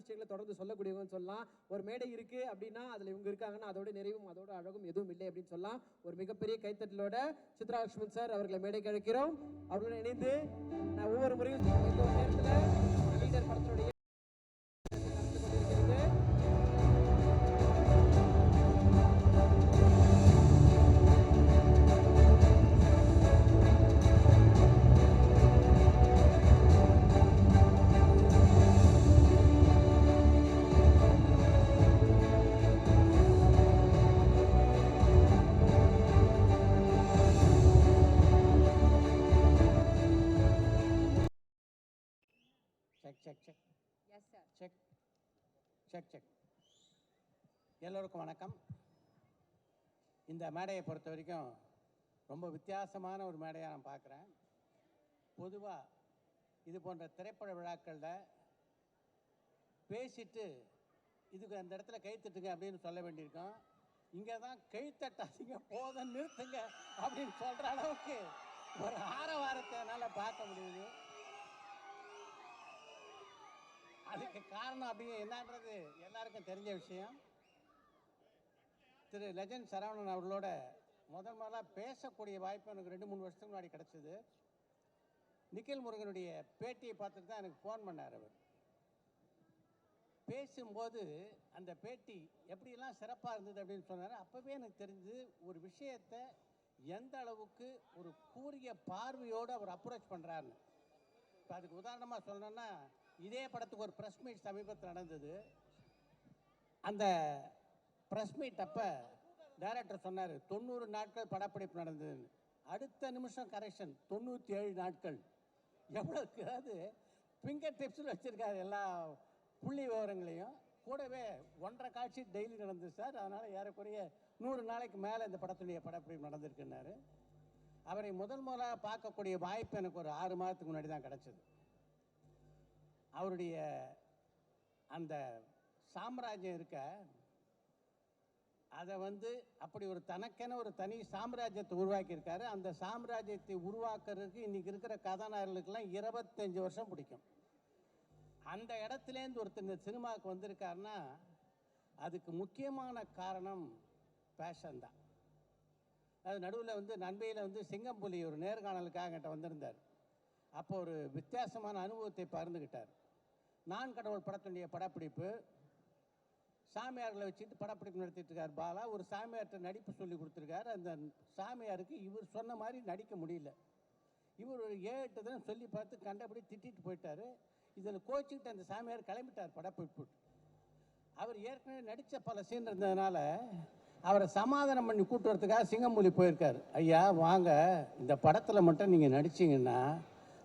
விஷயங்களை தொடர்ந்து சொல்லக்கூடியவங்கன்னு சொல்லலாம். ஒரு மேடை இருக்கு அப்படின்னா அதுல இவங்க இருக்காங்கன்னா அதோட நிறைவும் அதோட அழகும் எதுவும் இல்லை அப்படின்னு சொல்லலாம். ஒரு மிகப்பெரிய கைத்தட்டலோட சித்ரா லட்சுமணன் சார் அவர்களை மேடைக்கு அழைக்கிறோம். அவர்களுடன் இணைந்து நான் ஒவ்வொரு முறையும் இந்த ஒரு நேரத்தில் லீடர் படத்தினுடைய எல்லோருக்கும் வணக்கம். இந்த மேடையை பொறுத்த வரைக்கும் ரொம்ப வித்தியாசமான ஒரு மேடையாக நான் பார்க்குறேன். பொதுவாக இது போன்ற திரைப்பட விழாக்களில் பேசிட்டு இதுக்கு அந்த இடத்துல கைத்தட்டுங்க அப்படின்னு சொல்ல வேண்டியிருக்கோம். இங்கே தான் கைத்தட்டாதீங்க, போதும் நிறுத்துங்க அப்படின்னு சொல்கிற அளவுக்கு ஒரு ஆரவாரத்தை என்னால் பார்க்க முடியுது. அதுக்கு காரணம் அப்படிங்க என்னன்றது எல்லாருக்கும் தெரிஞ்ச விஷயம். திரு லெஜண்ட் சரவணன் அவர்களோட முதலாக பேசக்கூடிய வாய்ப்பு எனக்கு 2-3 வருஷத்துக்கு முன்னாடி கிடச்சிது. நிக்கில் முருகனுடைய பேட்டியை பார்த்துட்டு தான் எனக்கு ஃபோன் பண்ணார். அவர் பேசும்போது அந்த பேட்டி எப்படியெல்லாம் சிறப்பாக இருந்தது அப்படின்னு சொன்னார். அப்போவே எனக்கு தெரிஞ்சு ஒரு விஷயத்தை எந்த அளவுக்கு ஒரு கூரிய பார்வையோடு அவர் அப்ரோச் பண்ணுறாருன்னு. இப்போ அதுக்கு உதாரணமாக சொல்லணும்னா, இதே படத்துக்கு ஒரு ப்ரெஸ் மீட் சமீபத்தில் நடந்தது. அந்த ப்ரெஸ் மீட் அப்போ டைரக்டர் சொன்னார் 90 நாட்கள் படப்பிடிப்பு நடந்ததுன்னு. அடுத்த நிமிஷம் கரெக்ஷன் 97 நாட்கள். எவ்வளோக்கு அது ஃபிங்கர் டிப்ஸில் வச்சுருக்காரு எல்லா புள்ளி விவரங்களையும். கூடவே 1.5 காட்சி டெய்லி நடந்தது சார். அதனால் ஏறக்குறைய 100 நாளைக்கு மேலே இந்த படத்துடைய படப்பிடிப்பு நடந்திருக்குன்னாரு. அவரை முதலாக பார்க்கக்கூடிய வாய்ப்பு எனக்கு ஒரு 6 மாதத்துக்கு முன்னாடி தான் கிடச்சிது. அவருடைய அந்த சாம்ராஜ்யம் இருக்க, அதை அப்படி ஒரு தனக்கென ஒரு தனி சாம்ராஜ்யத்தை உருவாக்கியிருக்காரு. அந்த சாம்ராஜ்யத்தை உருவாக்குறதுக்கு இன்றைக்கி இருக்கிற கதாநாயகர்களுக்கெல்லாம் 25 வருஷம் பிடிக்கும். அந்த இடத்துலேருந்து ஒருத்தர் இந்த சினிமாவுக்கு வந்திருக்காருன்னா அதுக்கு முக்கியமான காரணம் பேஷன் தான். அது நடுவில் நண்பையில் சிங்கம்புலி ஒரு நேர்காணலுக்காக என்கிட்ட வந்திருந்தார். அப்போ ஒரு வித்தியாசமான அனுபவத்தை பகிர்ந்துக்கிட்டார். நான் கடவுள் படத்துடைய படப்பிடிப்பு, சாமியார்களை வச்சுட்டு படப்பிடிப்பு நடத்திட்டு இருக்கார் பாலா. ஒரு சாமியார்கிட்ட நடிப்பு சொல்லி கொடுத்துருக்காரு. அந்த சாமியாருக்கு இவர் சொன்ன மாதிரி நடிக்க முடியல. இவர் ஒரு 7-8 தினம் சொல்லி பார்த்து கண்டபடி திட்டிட்டு போயிட்டார். இதில் கோச்சிக்கிட்டு அந்த சாமியார் கிளம்பிட்டார் படப்பிடிப்பு. அவர் ஏற்கனவே நடித்த பல சீன் இருந்ததுனால அவரை சமாதானம் பண்ணி கூட்டு வரதுக்காக சிங்கம்புலி போயிருக்கார். ஐயா வாங்க, இந்த படத்தில் மட்டும் நீங்கள் நடிச்சிங்கன்னா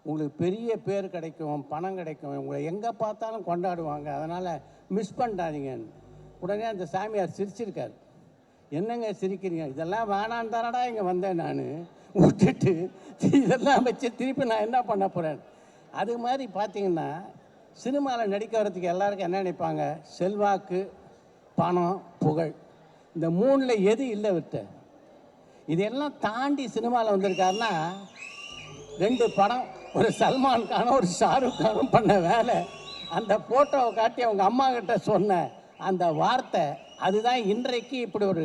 உங்களுக்கு பெரிய பேர் கிடைக்கும், பணம் கிடைக்கும், உங்களை எங்கே பார்த்தாலும் கொண்டாடுவாங்க, அதனால் மிஸ் பண்ணிட்டாதீங்கன்னு. உடனே அந்த சாமியார் சிரிச்சிருக்கார். என்னங்க சிரிக்கிறீங்க? இதெல்லாம் வேணான்னு தானடா இங்கே வந்தேன் நான், விட்டுட்டு இதெல்லாம் வச்சு திருப்பி நான் என்ன பண்ண போகிறேன். அது மாதிரி பார்த்தீங்கன்னா சினிமாவில் நடிக்க வரதுக்கு எல்லாருக்கும் என்ன நினைப்பாங்க? செல்வாக்கு, பணம், புகழ். இந்த 3ல் எது இல்லை விட்ட. இதெல்லாம் தாண்டி சினிமாவில் வந்திருக்காருன்னா 2 படம், ஒரு சல்மான் கானும் ஒரு ஷாருக் கானும் பண்ண வேலை, அந்த ஃபோட்டோவை காட்டி அவங்க அம்மா கிட்ட சொன்ன அந்த வார்த்தை, அதுதான் இன்றைக்கு இப்படி ஒரு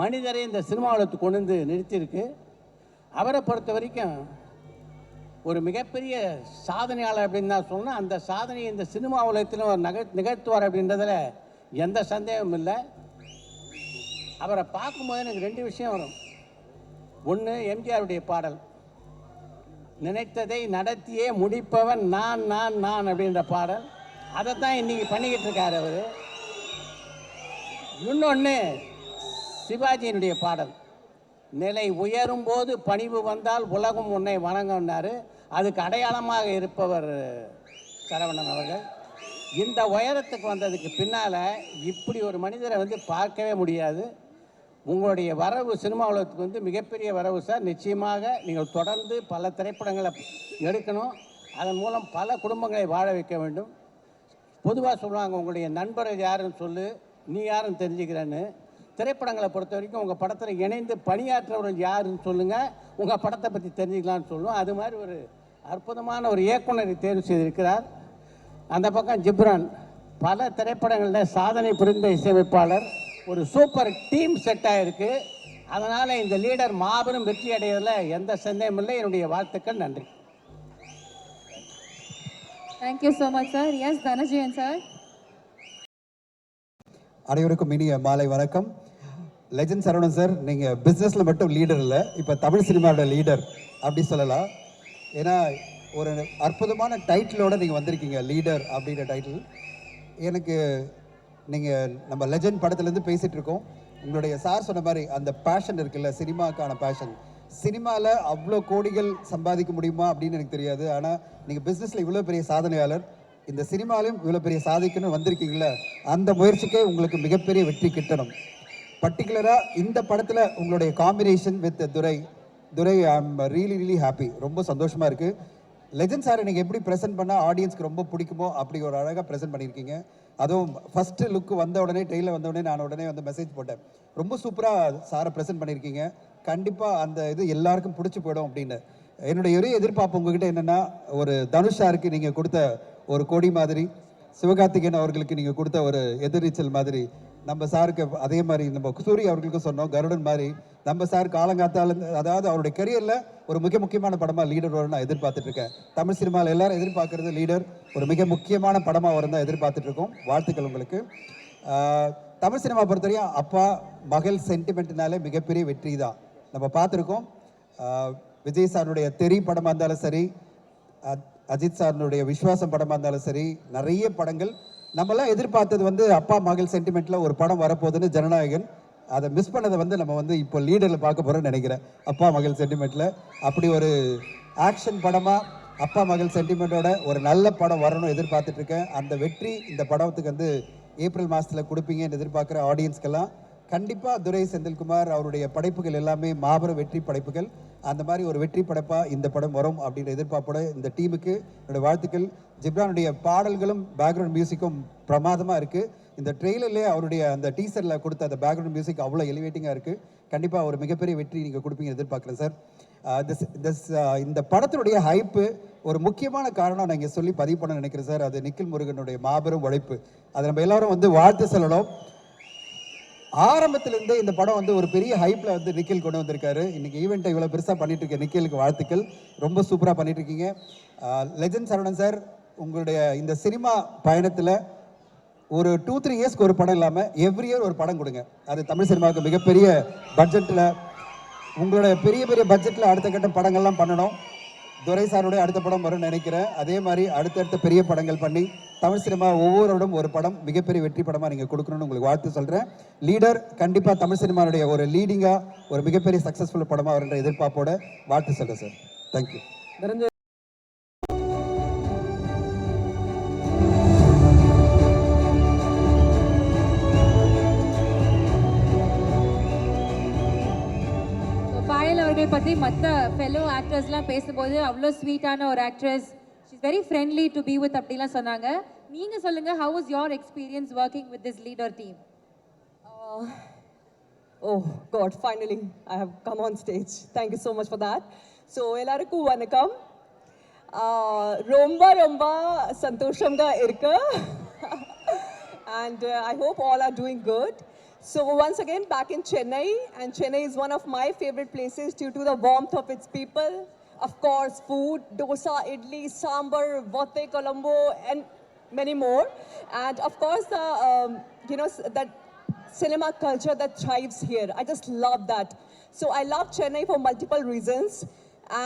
மனிதரை இந்த சினிமாவில் கொண்டு வந்து நிறுத்தியிருக்கு. அவரை பொறுத்த வரைக்கும் ஒரு மிகப்பெரிய சாதனையாளர் அப்படின்னு தான் சொல்லணும். அந்த சாதனையை இந்த சினிமா உலகத்தில் ஒரு நிகழ்த்துவார் அப்படின்றதில் எந்த சந்தேகமும் இல்லை. அவரை பார்க்கும்போது எனக்கு 2 விஷயம் வரும். ஒன்று, எம்ஜிஆருடைய பாடல், நினைத்ததை நடத்தியே முடிப்பவன் நான் நான் நான் அப்படின்ற பாடல். அதை தான் இன்றைக்கி பண்ணிக்கிட்டு இருக்கார் அவர். இன்னொன்று சிவாஜியினுடைய பாடல், நிலை உயரும் போது பணிவு வந்தால் உலகம் உன்னை வணங்கினார். அதுக்கு அடையாளமாக இருப்பவர் சரவணன் அவர்கள். இந்த உயரத்துக்கு வந்ததுக்கு பின்னால் இப்படி ஒரு மனிதரை பார்க்கவே முடியாது. உங்களுடைய வரவு சினிமா உலகத்துக்கு மிகப்பெரிய வரவு சார். நிச்சயமாக நீங்கள் தொடர்ந்து பல திரைப்படங்களை எடுக்கணும். அதன் மூலம் பல குடும்பங்களை வாழ வைக்க வேண்டும். பொதுவாக சொல்லுவாங்க, உங்களுடைய நண்பர்கள் யாருன்னு சொல்லு, நீ யாருன்னு தெரிஞ்சுக்கிறேன்னு. திரைப்படங்களை பொறுத்த வரைக்கும் உங்கள் படத்தில் இணைந்து பணியாற்றவர்கள் யாருன்னு சொல்லுங்கள், உங்கள் படத்தை பற்றி தெரிஞ்சுக்கலான்னு சொல்லுவோம். அது மாதிரி ஒரு அற்புதமான ஒரு இயக்குனரை தேர்வு செய்திருக்கிறார். அந்த பக்கம் ஜிப்ரான் பல திரைப்படங்களில் சாதனை புரிந்த இசையமைப்பாளர். ஒரு சூப்பர் டீம் செட்டாக இருக்குது. அதனால் இந்த லீடர் மாபெரும் வெற்றி அடைவதில் எந்த சந்தேகமும் இல்லை. என்னுடைய வாழ்த்துக்கள். நன்றி. Thank you so much sir. S Dhananjayan sir. அனைவருக்கும் இனிய மாலை வணக்கம். லெஜண்ட் சரவணன் சார், நீங்கள் பிஸ்னஸில் மட்டும் லீடர் இல்லை, இப்போ தமிழ் சினிமாவோட லீடர் அப்படி சொல்லலாம். ஏன்னா ஒரு அற்புதமான டைட்டிலோடு நீங்கள் வந்திருக்கீங்க, லீடர் அப்படின்ற டைட்டில். எனக்கு நீங்கள் நம்ம லெஜண்ட் படத்துலேருந்து பேசிகிட்டு இருக்கோம். உங்களுடைய சார் சொன்ன மாதிரி அந்த பேஷன் இருக்குல்ல, சினிமாக்கான பேஷன். சினிமாவில் அவ்வளோ கோடிகள் சம்பாதிக்க முடியுமா அப்படின்னு எனக்கு தெரியாது. ஆனால் நீங்கள் பிஸ்னஸில் இவ்வளோ பெரிய சாதனையாளர், இந்த சினிமாலையும் இவ்வளோ பெரிய சாதிக்கணும்னு வந்திருக்கீங்களே, அந்த முயற்சிக்கே உங்களுக்கு மிகப்பெரிய வெற்றி கிட்டணும். பர்டிகுலராக இந்த படத்தில் உங்களுடைய combination with Durai I am really happy. ரொம்ப சந்தோஷமாக இருக்குது. லெஜண்ட் சாரை நீங்கள் எப்படி ப்ரெசென்ட் பண்ணால் ஆடியன்ஸ்க்கு ரொம்ப பிடிக்குமோ அப்படி ஒரு அழகாக ப்ரெசென்ட் பண்ணியிருக்கீங்க. அதுவும் ஃபஸ்ட்டு லுக்கு வந்த உடனே, ட்ரெயிலில் வந்த உடனே நான் உடனே மெசேஜ் போட்டேன், ரொம்ப சூப்பராக சாரை ப்ரெசென்ட் பண்ணியிருக்கீங்க, கண்டிப்பாக அந்த இது எல்லாருக்கும் பிடிச்சி போயிடும் அப்படின்னு. என்னுடைய ஒரே எதிர்பார்ப்பு உங்ககிட்ட என்னென்னா, ஒரு தனுஷ் சாருக்கு நீங்கள் கொடுத்த ஒரு கொடி மாதிரி, சிவகார்த்திகேயன் அவர்களுக்கு நீங்கள் கொடுத்த ஒரு எதிர்நீச்சல் மாதிரி, நம்ம சாருக்கு அதே மாதிரி நம்ம சூரி அவர்களுக்கும் சொன்னோம், கருடன் மாதிரி நம்ம சார் காலங்காத்தால அதாவது அவருடைய கரியரில் ஒரு மிக முக்கியமான படமாக லீடர் வரும் நான் எதிர்பார்த்துட்டு இருக்கேன். தமிழ் சினிமாவில் எல்லாரும் எதிர்பார்க்கறது லீடர் ஒரு மிக முக்கியமான படமாக வரும் தான் எதிர்பார்த்துட்டு இருக்கோம். வாழ்த்துக்கள் உங்களுக்கு. தமிழ் சினிமா பொறுத்தவரையும் அப்பா மகள் சென்டிமெண்ட்னாலே மிகப்பெரிய வெற்றி தான் நம்ம பார்த்துருக்கோம். விஜய் சாருடைய தெரி படமாக இருந்தாலும் சரி, அஜித் சாருடைய விஸ்வாசம் படமாக இருந்தாலும் சரி, நிறைய படங்கள் நம்மளாம் எதிர்பார்த்தது வந்து அப்பா மகள் சென்டிமெண்ட்டில் ஒரு படம் வரப்போகுதுன்னு ஜனநாயகன். அதை மிஸ் பண்ணதை வந்து நம்ம வந்து இப்போ லீடரில் பார்க்க போகிறோம்னு நினைக்கிறேன். அப்பா மகள் சென்டிமெண்ட்டில் அப்படி ஒரு ஆக்ஷன் படமாக அப்பா மகள் சென்டிமெண்ட்டோட ஒரு நல்ல படம் வரணும்னு எதிர்பார்த்துட்ருக்கேன். அந்த வெற்றி இந்த படத்துக்கு வந்து ஏப்ரல் மாதத்தில் கொடுப்பீங்கன்னு எதிர்பார்க்குற ஆடியன்ஸ்க்கெல்லாம் கண்டிப்பாக துரை செந்தில்குமார் அவருடைய படைப்புகள் எல்லாமே மாபெரும் வெற்றி படைப்புகள். அந்த மாதிரி ஒரு வெற்றி படைப்பாக இந்த படம் வரும் அப்படின்ற எதிர்பார்ப்போட இந்த டீமுக்கு என்னுடைய வாழ்த்துக்கள். ஜிப்ரானுடைய பாடல்களும் பேக்ரவுண்ட் மியூசிக்கும் பிரமாதமாக இருக்குது. இந்த ட்ரெய்லர்லேயே அவருடைய அந்த டீசரில் கொடுத்த அந்த பேக்ரவுண்ட் மியூசிக் அவ்வளோ எலிவேட்டிங்காக இருக்குது. கண்டிப்பாக ஒரு மிகப்பெரிய வெற்றி நீங்கள் கொடுப்பீங்கன்னு எதிர்பார்க்குறேன் சார். இந்த படத்தினுடைய ஹைப்பு ஒரு முக்கியமான காரணம் நான் இங்கே சொல்லி பதிவு பண்ண நினைக்கிறேன் சார். அது நிக்கில் முருகனுடைய மாபெரும் உழைப்பு. அதை நம்ம எல்லாரும் வந்து வாழ்த்து சொல்லணும். ஆரம்பத்திலேருந்தே இந்த படம் வந்து ஒரு பெரிய ஹைப்பில் வந்து நிக்கில் கொண்டு வந்திருக்காரு. இன்றைக்கி ஈவெண்ட்டை இவ்வளோ பெருசாக பண்ணிட்டு இருக்க நிக்கிலுக்கு வாழ்த்துக்கள். ரொம்ப சூப்பராக பண்ணிட்டு இருக்கீங்க. லெஜண்ட் சரவணன் சார், உங்களுடைய இந்த சினிமா பயணத்தில் ஒரு 2-3 இயர்ஸ்க்கு ஒரு படம் இல்லாமல் எவ்ரி இயர் ஒரு படம் கொடுங்க. அது தமிழ் சினிமாவுக்கு மிகப்பெரிய பட்ஜெட்டில், உங்களோட பெரிய பெரிய பட்ஜெட்டில் அடுத்த கட்ட படங்கள்லாம் பண்ணணும். துரை சாருடைய அடுத்த படம் வரும்னு நினைக்கிறேன். அதே மாதிரி அடுத்தடுத்த பெரிய படங்கள் பண்ணி தமிழ் சினிமா ஒவ்வொருவரும் ஒரு படம் மிகப்பெரிய வெற்றி படமாக நீங்கள் கொடுக்கணும்னு உங்களுக்கு வாழ்த்து சொல்கிறேன். லீடர் கண்டிப்பாக தமிழ் சினிமாவுடைய ஒரு லீடிங்காக ஒரு மிகப்பெரிய சக்ஸஸ்ஃபுல் படமாக வருன்ற எதிர்பார்ப்போட வாழ்த்து சொல்கிறேன் சார். தேங்க்யூ. அவர்கள் பற்றி மற்ற ஃபெலோ ஆக்டர்ஸ்லாம் பேசும்போது அவ்வளோ ஸ்வீட்டான ஒரு actress, she's very friendly to be with அப்படிலாம் சொன்னாங்க. நீங்கள் சொல்லுங்கள், how was your experience working with this leader team? Oh God, finally I have come on stage. Thank you so much for that. So எல்லாருக்கும் வணக்கம். ரொம்ப ரொம்ப சந்தோஷம்గా இருக்கு. And I hope all are doing good. So once again back in Chennai, and Chennai is one of my favorite places due to the warmth of its people. Of course, food, dosa, idli, sambar, vatte, Colombo, and many more. And of course, the that cinema culture that thrives here. I just love that. So I love Chennai for multiple reasons.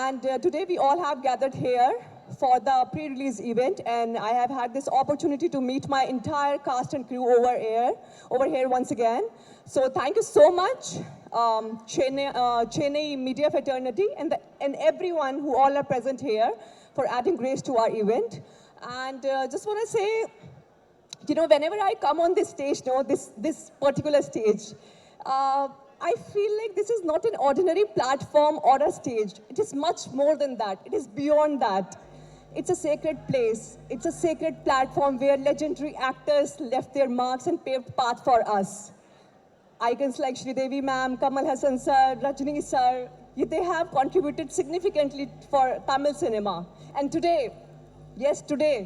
And today we all have gathered here for the pre-release event, and I have had this opportunity to meet my entire cast and crew over here once again. So thank you so much, Chennai Media Fraternity and everyone who all are present here for adding grace to our event. And just want to say, whenever I come on this stage, this particular stage, I feel like this is not an ordinary platform or a stage. It is much more than that. It is beyond that. It's a sacred place. It's a sacred platform where legendary actors left their marks and paved path for us. Icons like Sridevi ma'am, Kamal Hassan sir, Rajni sir, they have contributed significantly for Tamil cinema. And today, yes, today,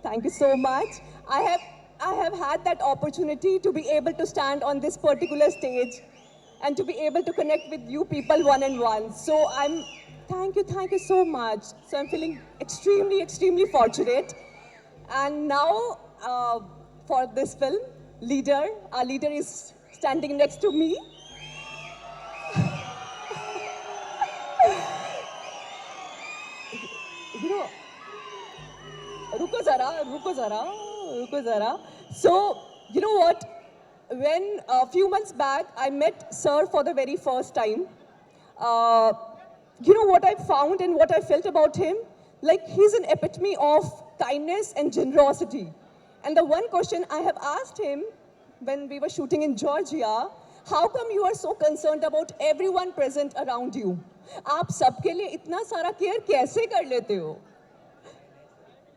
thank you so much. I have had that opportunity to be able to stand on this particular stage and to be able to connect with you people one-on-one. So thank you so much. So I'm feeling extremely, extremely fortunate. And now for this film, our leader is standing next to me. Ruko zara. So, you know what? When a few months back, I met Sir for the very first time. You know what I found and what I felt about him? Like, he's an epitome of kindness and generosity. And the one question I have asked him when we were shooting in Georgia, how come you are so concerned about everyone present around you? आप सबके लिए इतना सारा care कैसे कर लेते हो?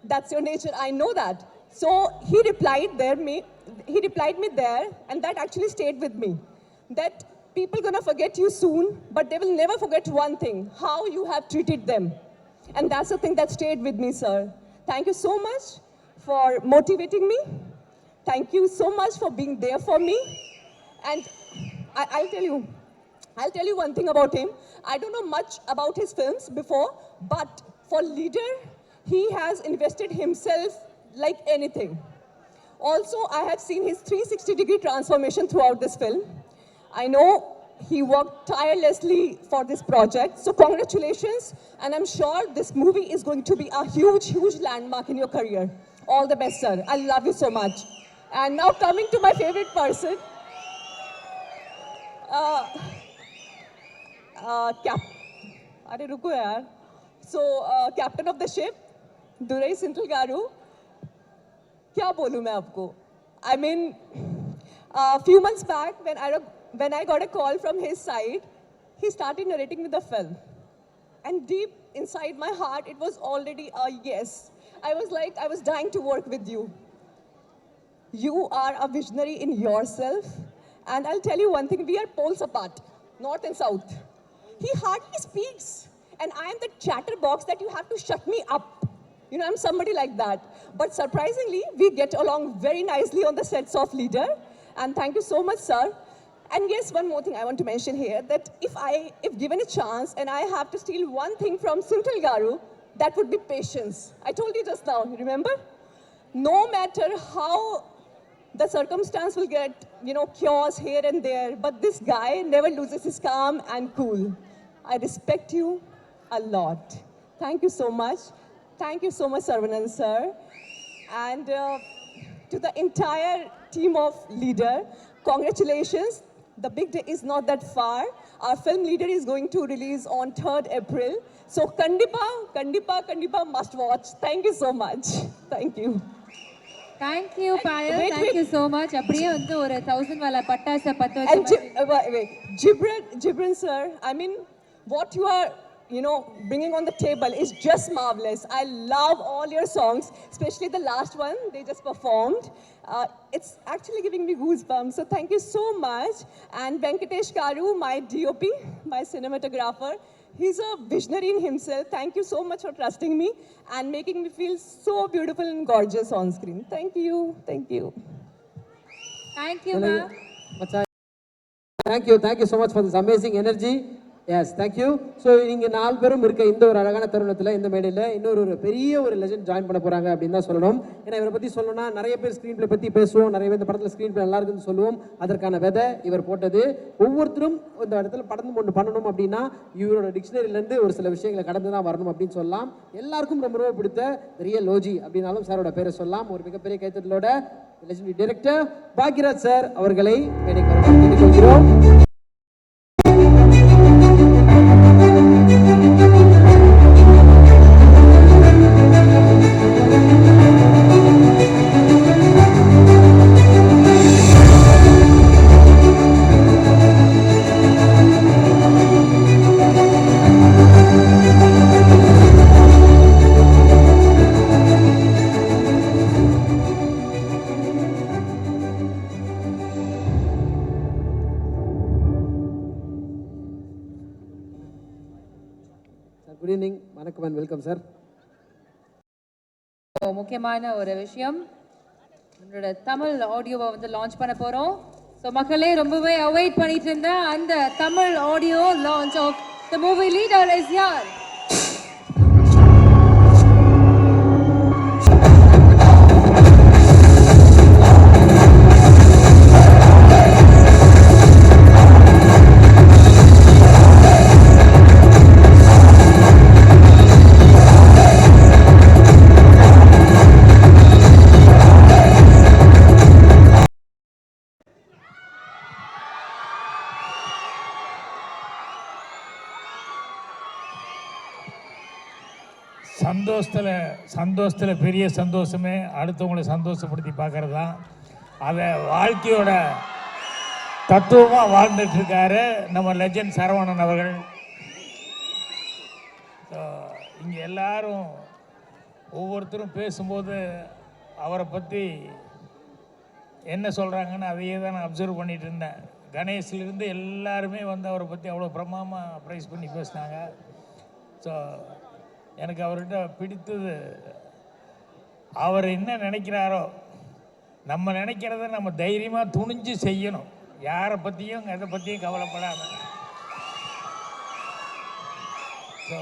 That's your nature, I know that. So he replied me there, and that actually stayed with me. That people gonna forget you soon, but they will never forget one thing, how you have treated them. And that's the thing that stayed with me, sir. Thank you so much for motivating me. Thank you so much for being there for me. And I'll tell you one thing about him. I don't know much about his films before, but for Leader, he has invested himself like anything. Also, I have seen his 360-degree transformation throughout this film. I know he worked tirelessly for this project, so congratulations, and I'm sure this movie is going to be a huge, huge landmark in your career. All the best, sir. I love you so much. And now coming to my favorite person, captain of the ship, Durai Sinthil Garu. क्या बोलूं मैं आपको? I mean, a few months back, when I got a call from his side, he started narrating me the film. And deep inside my heart, it was already a yes. I was dying to work with you. You are a visionary in yourself. And I'll tell you one thing, we are poles apart, north and south. He hardly speaks. And I am the chatterbox that you have to shut me up. You know, I'm somebody like that. But surprisingly, we get along very nicely on the sets of Leader. And thank you so much, sir. And yes, one more thing I want to mention here, that if given a chance and I have to steal one thing from Sinthil Garu, that would be patience. I told you just now, remember? No matter how the circumstance will get, chaos here and there, but this guy never loses his calm and cool. I respect you a lot. Thank you so much. Thank you so much, Saravanan sir. And to the entire team of Leader, congratulations. The big day is not that far. Our film Leader is going to release on 3rd April. So Kandipa must watch. Thank you so much. Thank you. Thank you, Payal. Thank you so much. அப்படியே வந்து ஒரு 1000 வாலா பட்டாசை பத்த வச்சு Jibran sir, I mean, what you are bringing on the table is just marvelous. I love all your songs, especially the last one they just performed. It's actually giving me goosebumps. So thank you so much. And Venkatesh Karu, my DOP, my cinematographer, he's a visionary in himself. Thank you so much for trusting me and making me feel so beautiful and gorgeous on screen. Thank you. Thank you. Thank you, ma'am. Thank you so much for this amazing energy. Yes thank you. So நீங்கள் 4 பேரும் இருக்க இந்த ஒரு அழகான தருணத்தில் இந்த மேடையில் இன்னொரு பெரிய ஒரு லெஜண்ட் ஜாயின் பண்ண போகிறாங்க அப்படின்னு தான் சொல்லணும். ஏன்னா இவரை பற்றி சொல்லணும்னா நிறைய பேர் ஸ்க்ரீன் பிளே பற்றி பேசுவோம், நிறைய பேர் இந்த படத்தில் ஸ்க்ரீன் பிளே நல்லா இருக்குன்னு சொல்லுவோம். அதற்கான விதை இவர் போட்டது. ஒவ்வொருத்தரும் இந்த இடத்துல படம் ஒன்று பண்ணணும் அப்படின்னா இவரோட டிக்ஷனரியிலேருந்து ஒரு சில விஷயங்களை கடந்து தான் வரணும் அப்படின்னு சொல்லலாம். எல்லாருக்கும் ரொம்ப ரொம்ப பிடித்த ரியல் லோஜி அப்படின்னாலும் சாரோட பேரை சொல்லலாம். ஒரு மிகப்பெரிய கைத்தட்டலோட லெஜண்டரி டைரக்டர் பாக்யராஜ் சார் அவர்களை கேட்டுக்கொள்கிறோம். குட் ஈவினிங், வணக்கம் அண்ட் வெல்கம் சார். முக்கியமான ஒரு விஷயம், நம்மளோட தமிழ் ஆடியோவை வந்து லான்ச் பண்ண போறோம். ஸோ மக்களே ரொம்பவே அவைட் பண்ணிட்டு இருந்த அந்த Tamil audio launch of the movie leader is here. சந்தோஷத்தில் பெரிய சந்தோஷமே அடுத்தவங்களை சந்தோஷப்படுத்தி பார்க்கறது தான். அதை வாழ்க்கையோட தத்துவமாக வாழ்ந்துட்டுருக்காரு நம்ம லெஜண்ட் சரவணன் அவர்கள். இங்கே எல்லாரும் ஒவ்வொருத்தரும் பேசும்போது அவரை பற்றி என்ன சொல்கிறாங்கன்னு அதையே தான் நான் அப்சர்வ் பண்ணிகிட்டு இருந்தேன். கணேஷ்லேருந்து எல்லாருமே வந்து அவரை பற்றி அவ்வளோ பிரமாதமாக ப்ரைஸ் பண்ணி பேசினாங்க. ஸோ எனக்கு அவர்கிட்ட பிடித்தது அவர் என்ன நினைக்கிறாரோ, நம்ம நினைக்கிறத நம்ம தைரியமாக துணிஞ்சு செய்யணும். யாரை பற்றியும் எதை பற்றியும் கவலைப்படாமல். ஸோ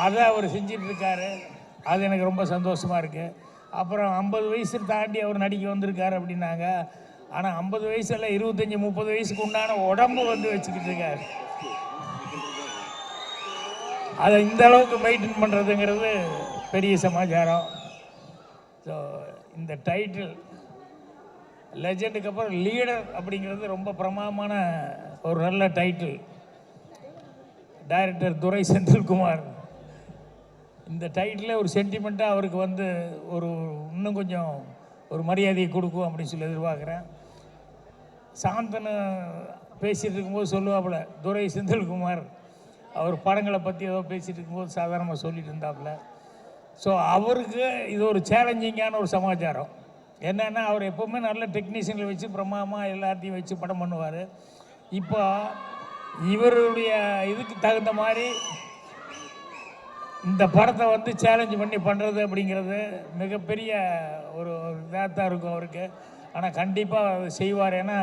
அதை அவர் செஞ்சிட்ருக்காரு. அது எனக்கு ரொம்ப சந்தோஷமாக இருக்குது. அப்புறம் 50 வயசு தாண்டி அவர் நடிக்க வந்திருக்காரு அப்படின்னாங்க. ஆனால் 50 வயசில் 25-30 வயசுக்கு உண்டான உடம்பு வந்து வச்சுக்கிட்டு இருக்காரு. அதை இந்த அளவுக்கு மெயின்டைன் பண்ணுறதுங்கிறது பெரிய சமாச்சாரம். ஸோ இந்த டைட்டில் லெஜெண்டுக்கு அப்புறம் லீடர் அப்படிங்கிறது ரொம்ப பிரமாதமான ஒரு நல்ல டைட்டில். டைரக்டர் துரை செந்தில்குமார் இந்த டைட்டிலே ஒரு சென்டிமெண்ட்டாக அவருக்கு வந்து ஒரு இன்னும் கொஞ்சம் ஒரு மரியாதையை கொடுக்கும் அப்படின்னு சொல்லி எதிர்பார்க்குறேன். சாந்தனு பேசிகிட்டு இருக்கும்போது சொல்லுவாப்புல, துரை செந்தில்குமார் அவர் படங்களை பற்றி ஏதோ பேசிகிட்டு இருக்கும்போது சாதாரணமாக சொல்லிட்டு இருந்தாப்புல. ஸோ அவருக்கு இது ஒரு சேலஞ்சிங்கான ஒரு சமாச்சாரம். என்னென்னா அவர் எப்போவுமே நல்ல டெக்னீஷியனை வச்சு பிரமாதமாக எல்லாத்தையும் வச்சு படம் பண்ணுவார். இப்போ இவருடைய இதுக்கு தகுந்த மாதிரி இந்த படத்தை வந்து சேலஞ்ச் பண்ணி பண்ணுறது அப்படிங்கிறது மிகப்பெரிய ஒரு இதாக தான் இருக்கும் அவருக்கு. ஆனால் கண்டிப்பாக அதை செய்வார். ஏன்னா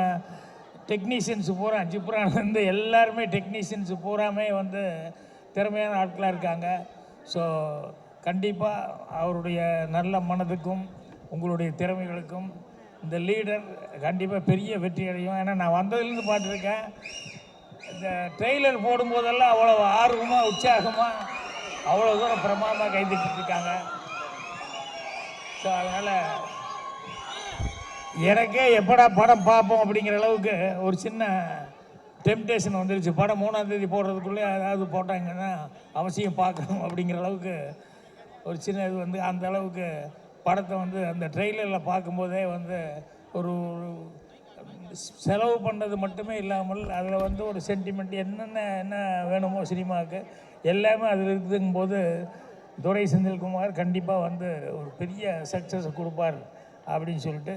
டெக்னீஷியன்ஸு பூரா ஜிப்ரான்லேருந்து எல்லாருமே டெக்னீஷியன்ஸு பூராமே வந்து திறமையான ஆட்களாக இருக்காங்க. ஸோ கண்டிப்பாக அவருடைய நல்ல மனதுக்கும் உங்களுடைய திறமைகளுக்கும் இந்த லீடர் கண்டிப்பாக பெரிய வெற்றி அடையும். ஏன்னா நான் வந்ததுலேருந்து பார்த்துருக்கேன், இந்த ட்ரெய்லர் போடும்போதெல்லாம் அவ்வளோ ஆர்வமாக உற்சாகமாக அவ்வளோ தூரம் பிரமாதமாக கைதிட்டுருக்காங்க. ஸோ அதனால் எனக்கே எப்படா படம் பார்ப்போம் அப்படிங்கிற அளவுக்கு ஒரு சின்ன டெம்டேஷன் வந்துருச்சு. படம் 3ஆம் தேதி போடுறதுக்குள்ளே ஏதாவது போட்டாங்கன்னா அவசியம் பார்க்கணும் அப்படிங்கிற அளவுக்கு ஒரு சின்ன இது வந்து அந்த அளவுக்கு படத்தை வந்து அந்த ட்ரெய்லரில் பார்க்கும்போதே வந்து ஒரு செலவு பண்ணது மட்டுமே இல்லாமல் அதில் வந்து ஒரு சென்டிமெண்ட் என்ன வேணுமோ சினிமாவுக்கு எல்லாமே அதில் இருக்குதுங்கும்போது துரை செந்தில்குமார் கண்டிப்பாக வந்து ஒரு பெரிய சக்ஸஸை கொடுப்பார் அப்படின்னு சொல்லிட்டு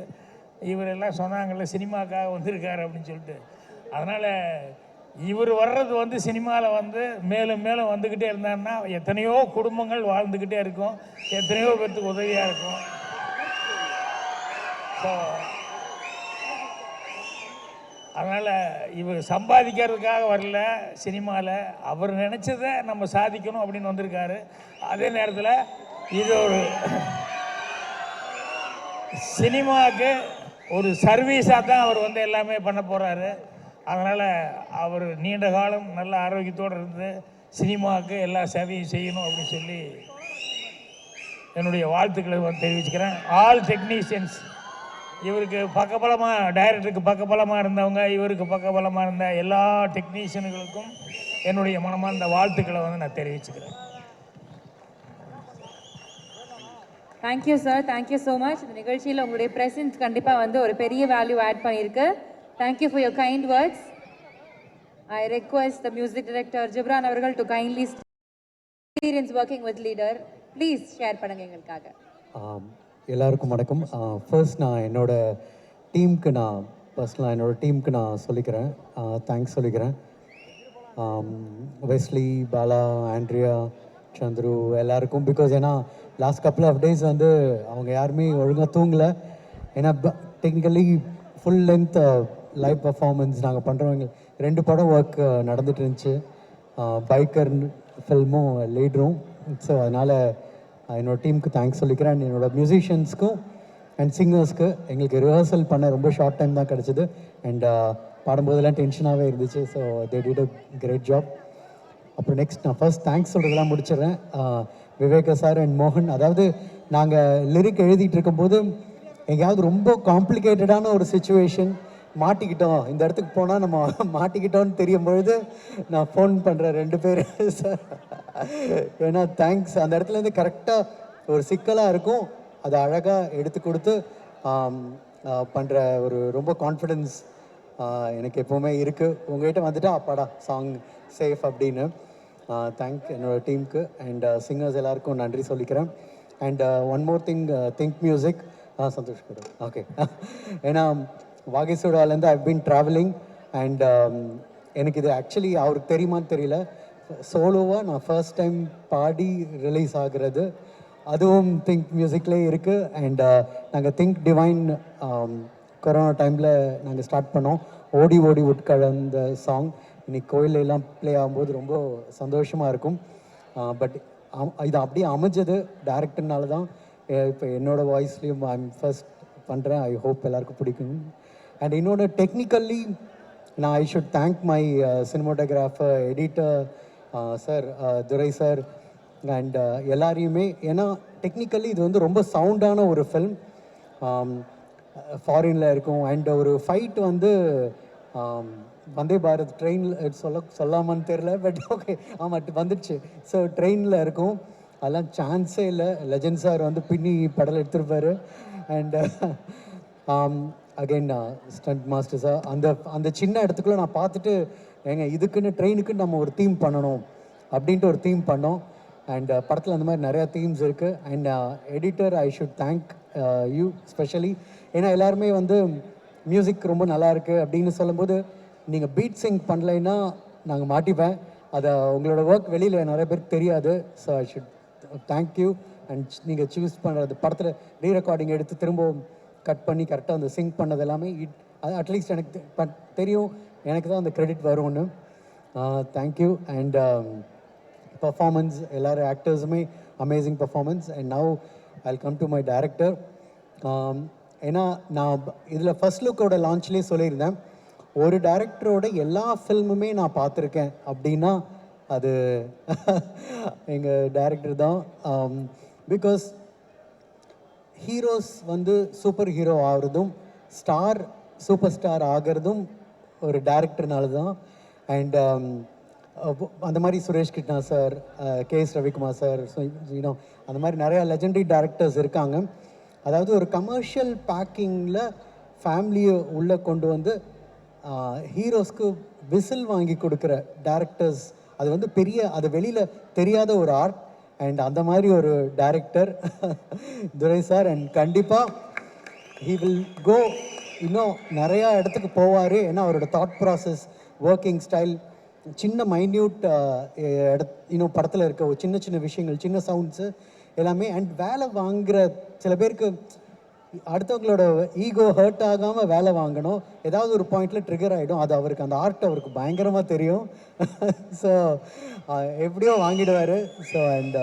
இவரெல்லாம் சொன்னாங்கள்ல சினிமாக்காக வந்திருக்காரு அப்படின்னு சொல்லிட்டு. அதனால் இவர் வர்றது வந்து சினிமாவில் வந்து மேலும் மேலும் வந்துக்கிட்டே இருந்தாருன்னா எத்தனையோ குடும்பங்கள் வாழ்ந்துக்கிட்டே இருக்கும், எத்தனையோ பேர்த்துக்கு உதவியாக இருக்கும். ஸோ அதனால் இவர் சம்பாதிக்கிறதுக்காக வரல சினிமாவில், அவர் நினச்சதை நம்ம சாதிக்கணும் அப்படின்னு வந்திருக்காரு. அதே நேரத்தில் இது ஒரு சினிமாவுக்கு ஒரு சர்வீஸாக தான் அவர் வந்து எல்லாமே பண்ண போகிறாரு. அதனால் அவர் நீண்ட காலம் நல்ல ஆரோக்கியத்தோடு இருந்து சினிமாவுக்கு எல்லா சேவையும் செய்யணும் அப்படின்னு சொல்லி என்னுடைய வாழ்த்துக்களை வந்து தெரிவிச்சுக்கிறேன். ஆல் டெக்னீஷியன்ஸ், இவருக்கு பக்கபலமாக டைரக்டருக்கு பக்கபலமாக இருந்தவங்க, இவருக்கு பக்கபலமாக இருந்த எல்லா டெக்னீஷியன்களுக்கும் என்னுடைய மனமார்ந்த வாழ்த்துக்களை வந்து நான் தெரிவிச்சுக்கிறேன். Thank you sir, thank you so much. இந்த நிகழ்ச்சியில் உங்களுடைய ப்ரெசன்ஸ் கண்டிப்பாக வந்து ஒரு பெரிய வேல்யூ ஆட் பண்ணியிருக்கு. Thank you for your kind words. I request the music director Ghibran அவர்கள் to kindly experience working with leader please share பண்ணுங்கள் எங்களுக்காக. எல்லாருக்கும் வணக்கம். ஃபர்ஸ்ட் நான் என்னோட டீமுக்கு நான் சொல்லிக்கிறேன், தேங்க்ஸ் சொல்லிக்கிறேன். வெஸ்லி, பாலா, ஆண்ட்ரியா, சந்துரு எல்லாருக்கும். பிகாஸ் ஏன்னா லாஸ்ட் கப்புள் ஆஃப் டேஸ் வந்து அவங்க யாருமே ஒழுங்காக தூங்கலை. ஏன்னா technically full length live performance நாங்கள் பண்ணுறவங்க 2 படம் ஒர்க் நடந்துட்டு இருந்துச்சு, பைக்கர் ஃபில்மும் லீடரும். ஸோ அதனால் என்னோட டீமுக்கு தேங்க்ஸ் சொல்லிக்கிறேன். அண்ட் என்னோட மியூசிஷியன்ஸ்க்கும் அண்ட் சிங்கர்ஸ்க்கு எங்களுக்கு ரிஹர்சல் பண்ண ரொம்ப ஷார்ட் டைம் தான் கிடச்சிது. அண்ட் பாடும்போதெல்லாம் டென்ஷனாகவே இருந்துச்சு. So they did a great job. அப்புறம் நெக்ஸ்ட் நான் ஃபர்ஸ்ட் தேங்க்ஸ் சொல்கிறதெல்லாம் முடிச்சிடுறேன். விவேகா சார் அண்ட் மோகன். அதாவது நாங்கள் லிரிக் எழுதிட்டு இருக்கும்போது எங்கேயாவது ரொம்ப காம்ப்ளிகேட்டடான ஒரு சுச்சுவேஷன் மாட்டிக்கிட்டோம், இந்த இடத்துக்கு போனால் நம்ம மாட்டிக்கிட்டோன்னு தெரியும் பொழுது நான் ஃபோன் பண்ணுறேன் 2 பேர் சார். ஏன்னா தேங்க்ஸ், அந்த இடத்துலேருந்து கரெக்டாக ஒரு சிக்கலாக இருக்கும், அதை அழகாக எடுத்து கொடுத்து பண்ணுற ஒரு ரொம்ப கான்ஃபிடென்ஸ் எனக்கு எப்போவுமே இருக்குது. உங்கள்கிட்ட வந்துட்டு அப்பாடா சாங் சேஃப் அப்படின்னு. என்னோட டீமுக்கு அண்ட் சிங்கர்ஸ் எல்லாருக்கும் நன்றி சொல்லிக்கிறேன். And one more thing, think music Santhosh கூட ஓகே. ஏன்னா வாகேஸ்வராலேருந்து ஐ பீன் ட்ராவலிங் அண்ட் எனக்கு இது ஆக்சுவலி அவருக்கு தெரியுமான்னு தெரியல, சோலோவாக நான் ஃபர்ஸ்ட் டைம் பாடி ரிலீஸ் ஆகிறது அதுவும் திங்க் மியூசிக்லேயே இருக்குது. அண்ட் நாங்கள் திங்க் டிவைன் கொரோனா டைமில் நாங்கள் ஸ்டார்ட் பண்ணோம். ஓடி ஓடி உட்கழந்த சாங் இன்னைக்கு கோயிலெல்லாம் ப்ளே ஆகும்போது ரொம்ப சந்தோஷமாக இருக்கும். பட் இது அப்படியே அமைஞ்சது டேரக்டர்னால தான். இப்போ என்னோடய வாய்ஸ்லேயும் ஐம் ஃபர்ஸ்ட் பண்ணுறேன். ஐ ஹோப் எல்லாருக்கும் பிடிக்கும். அண்ட் இன்னொன்று டெக்னிக்கல்லி நான் I should thank my cinematographer, editor sir, Durai sir and எல்லாரையுமே. ஏன்னா டெக்னிக்கலி இது வந்து ரொம்ப சவுண்டான ஒரு ஃபில்ம், ஃபாரினில் இருக்கும். அண்ட் ஒரு ஃபைட் வந்து வந்தே பாரத் ட்ரெயினில் சொல்லாமான்னு தெரில, பட் ஓகே ஆமாம் வந்துடுச்சு. ஸோ ட்ரெயினில் இருக்கும், அதெல்லாம் சான்ஸே இல்லை. லெஜண்ட் சார் வந்து பின்னி படல் எடுத்திருப்பாரு. And again stunt master sir அந்த சின்ன இடத்துக்குள்ளே நான் பார்த்துட்டு இதுக்குன்னு ட்ரெயினுக்குன்னு நம்ம ஒரு தீம் பண்ணணும் அப்படின்ட்டு ஒரு தீம் பண்ணோம். அண்ட் படத்தில் அந்த மாதிரி நிறையா தீம்ஸ் இருக்குது. And editor I should thank you specially. ஏன்னா எல்லாருமே வந்து மியூசிக் ரொம்ப நல்லா இருக்குது அப்படின்னு சொல்லும்போது நீங்கள் பீட் சிங் பண்ணலைன்னா நாங்கள் மாட்டிப்பேன். அதை உங்களோட ஒர்க் வெளியில் நிறைய பேருக்கு தெரியாது. So I should thank you. And நீங்கள் சூஸ் பண்ணுறது படத்தில் ரீரெக்கார்டிங் எடுத்து திரும்ப கட் பண்ணி கரெக்டாக அந்த சிங்க் பண்ணது எல்லாமே அது அட்லீஸ்ட் எனக்கு தெரியும், எனக்கு தான் அந்த கிரெடிட் வரும்னு. தேங்க்யூ. அண்ட் பர்ஃபார்மன்ஸ் எல்லாரும் ஆக்டர்ஸுமே amazing performance. And now I come to my director. ஏன்னா நான் இதில் ஃபர்ஸ்ட் லுக்கோட லான்ச்லேயே சொல்லியிருந்தேன், ஒரு டைரக்டரோட எல்லா ஃபில்முமே நான் பார்த்துருக்கேன் அப்படின்னா அது எங்கள் டைரக்டர் தான். பிகாஸ் ஹீரோஸ் வந்து சூப்பர் ஹீரோ ஆகிறதும் சூப்பர் ஸ்டார் ஆகிறதும் ஒரு டைரக்டர்னால தான். அண்ட் அந்த மாதிரி Suresh Krishna sir, KS Ravikumar sir, you know அந்த மாதிரி நிறையா லெஜெண்டரி டைரக்டர்ஸ் இருக்காங்க. அதாவது ஒரு கமர்ஷியல் பேக்கிங்கில் ஃபேமிலியை உள்ளே கொண்டு வந்து ஹீரோஸ்க்கு விசில் வாங்கி கொடுக்குற டைரக்டர்ஸ், அது வந்து அது வெளியில் தெரியாத ஒரு ஆர்ட். அண்ட் அந்த மாதிரி ஒரு டைரக்டர் துரை சார். அண்ட் கண்டிப்பாக ஹீ வில் கோ இன்னும் நிறையா இடத்துக்கு போவார். ஏன்னா அவரோட தாட் ப்ராசஸ், ஒர்க்கிங் ஸ்டைல், சின்ன மைன்யூட் இன்னும் படத்தில் இருக்க ஒரு சின்ன சின்ன விஷயங்கள், சின்ன சவுண்ட்ஸு எல்லாமே. அண்ட் வேலை வாங்குகிற சில பேருக்கு அடுத்தவங்களோட ஈகோ ஹர்ட் ஆகாமல் வேலை வாங்கணும், ஏதாவது ஒரு பாயிண்டில் ட்ரிகர் ஆகிடும். அது அவருக்கு அந்த ஆர்ட் அவருக்கு பயங்கரமாக தெரியும். ஸோ எப்படியோ வாங்கிடுவார். So and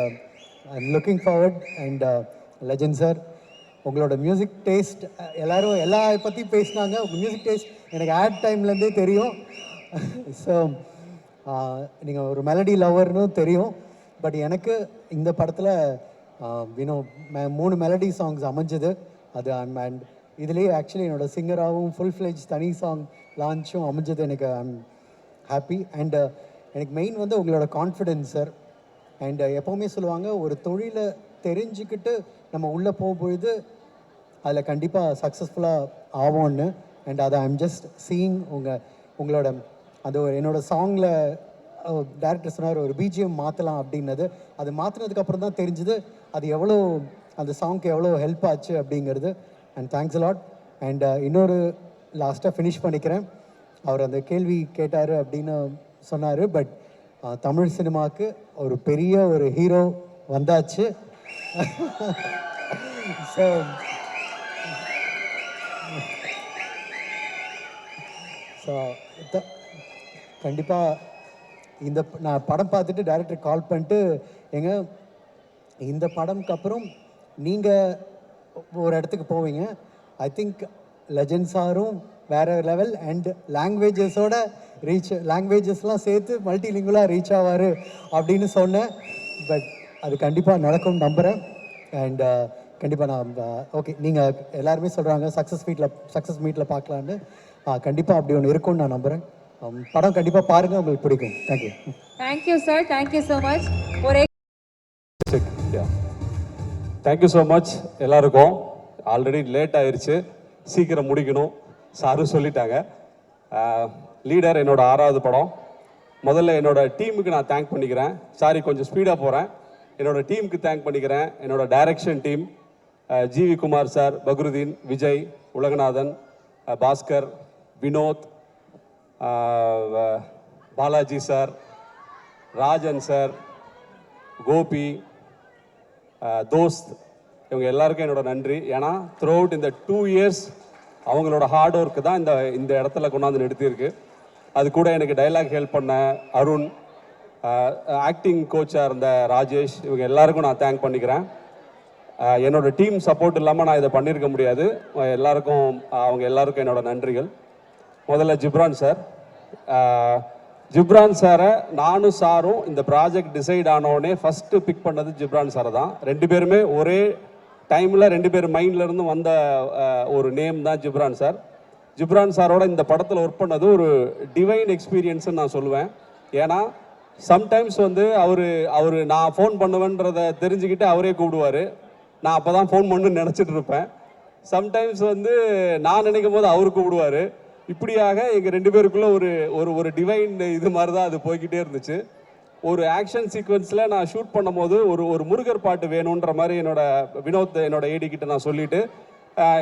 I am looking forward. And legend sir, உங்களோட மியூசிக் டேஸ்ட் எல்லோரும் எல்லா பற்றி பேசினாங்க. உங்கள் மியூசிக் டேஸ்ட் எனக்கு ஆட் டைம்லேருந்தே தெரியும். ஸோ நீங்கள் ஒரு மெலடி லவர்னு தெரியும். பட் எனக்கு இந்த படத்தில் யூனோ 3 மெலடி சாங்ஸ் அமைஞ்சது. அது அண்ட் இதுலேயே ஆக்சுவலி என்னோடய சிங்கராகவும் ஃபுல் ஃப்ளெஜ் தனி சாங் லான்ச்சும் அமைஞ்சது. எனக்கு ஐம் ஹாப்பி. அண்ட் எனக்கு மெயின் வந்து உங்களோட கான்ஃபிடென்ஸ் சார். அண்ட் எப்போவுமே சொல்லுவாங்க, ஒரு தொழிலை தெரிஞ்சுக்கிட்டு நம்ம உள்ளே போகும்பொழுது அதில் கண்டிப்பாக சக்ஸஸ்ஃபுல்லாக ஆகும்னு. அண்ட் அதை ஐம் ஜஸ்ட் சீயிங் உங்களோட அது ஒரு என்னோடய சாங்கில் டேரக்டர் சொன்னார் ஒரு பிஜிஎம் மாற்றலாம் அப்படின்னது. அது மாற்றினதுக்கப்புறம் தான் தெரிஞ்சுது அது எவ்வளோ அந்த சாங்க்கு எவ்வளோ ஹெல்ப் ஆச்சு அப்படிங்கிறது. And thanks a lot. அண்ட் இன்னொரு லாஸ்ட்டாக ஃபினிஷ் பண்ணிக்கிறேன். அவர் அந்த கேள்வி கேட்டார் அப்படின்னு சொன்னார். பட் தமிழ் சினிமாவுக்கு ஒரு பெரிய ஒரு ஹீரோ வந்தாச்சு. ஸோ கண்டிப்பாக நான் படம் பார்த்துட்டு டைரக்டர் கால் பண்ணிட்டு, இந்த படம்க்கு அப்புறம் நீங்கள் ஒரு இடத்துக்கு போவீங்க, ஐ திங்க் லெஜண்ட் சாரும் வேறு லெவல் அண்ட் லாங்குவேஜஸ்லாம் சேர்த்து மல்டிலிங்குவலாக ரீச் ஆவார் அப்படின்னு சொன்னேன். பட் அது கண்டிப்பாக நடக்கும்னு நம்புகிறேன். அண்ட் கண்டிப்பாக நான் ஓகே, நீங்கள் எல்லாருமே சொல்கிறாங்க சக்ஸஸ் மீட்டில் பார்க்கலான்னு. கண்டிப்பாக அப்படி ஒன்று இருக்கும்னு நான் நம்புகிறேன். படம் கண்டிப்பாக பாருங்கள், உங்களுக்கு பிடிக்கும். Thank you. Thank you sir, thank you so much. ஒரே தேங்க்யூ ஸோ மச் எல்லாருக்கும். ஆல்ரெடி லேட் ஆயிடுச்சு, சீக்கிரம் முடிக்கணும் சாரும் சொல்லிட்டாங்க. லீடர் என்னோட 6வது படம். முதல்ல என்னோட டீமுக்கு நான் தேங்க் பண்ணிக்கிறேன். சாரி கொஞ்சம் ஸ்பீடாக போகிறேன். என்னோட டீமுக்கு தேங்க் பண்ணிக்கிறேன். என்னோட direction team GV Kumar sir, Bakrudeen, Vijay, Ulaganathan, Bhaskar, Vinoth, Balaji sir, Rajan sir, Gopi, தோஸ்த், இவங்க எல்லாருக்கும் என்னோட நன்றி. ஏன்னா த்ரூ அவுட் இந்த 2 இயர்ஸ் அவங்களோட ஹார்ட் ஒர்க்கு தான் இந்த இடத்துல கொண்டாந்து நிறுத்தியிருக்கு. அது கூட எனக்கு டைலாக் ஹெல்ப் பண்ண அருண், ஆக்டிங் கோச்சாக இருந்த ராஜேஷ், இவங்க எல்லாருக்கும் நான் தேங்க் பண்ணிக்கிறேன். என்னோட டீம் சப்போர்ட் இல்லாமல் நான் இதை பண்ணியிருக்க முடியாது. அவங்க எல்லாருக்கும் என்னோட நன்றிகள். முதல்ல ஜிப்ரான் சாரை நானும் சாரும் இந்த ப்ராஜெக்ட் டிசைட் ஆனோடனே ஃபஸ்ட்டு பிக் பண்ணது ஜிப்ரான் சாரை தான். 2 பேருமே ஒரே டைமில் 2 பேர் மைண்ட்லேருந்து வந்த ஒரு நேம் தான் ஜிப்ரான் சார். ஜிப்ரான் சாரோட இந்த படத்தில் ஒர்க் பண்ணது ஒரு டிவைன் எக்ஸ்பீரியன்ஸ்ன்னு நான் சொல்லுவேன். ஏன்னா சம்டைம்ஸ் வந்து அவர் நான் ஃபோன் பண்ணுவேன்றதை தெரிஞ்சுக்கிட்டு அவரே கூப்பிடுவார். நான் அப்போ தான் ஃபோன் பண்ணுன்னு நினச்சிட்டு இருப்பேன். சம்டைம்ஸ் வந்து நான் நினைக்கும் போது அவர் கூப்பிடுவார். இப்படியாக எங்கள் 2 பேருக்குள்ளே ஒரு டிவைன் இது மாதிரி தான் அது போய்கிட்டே இருந்துச்சு. ஒரு ஆக்ஷன் சீக்வன்ஸில் நான் ஷூட் பண்ணும்போது ஒரு முருகர் பாட்டு வேணுன்ற மாதிரி வினோத் என்னோட ஏடி கிட்ட நான் சொல்லிவிட்டு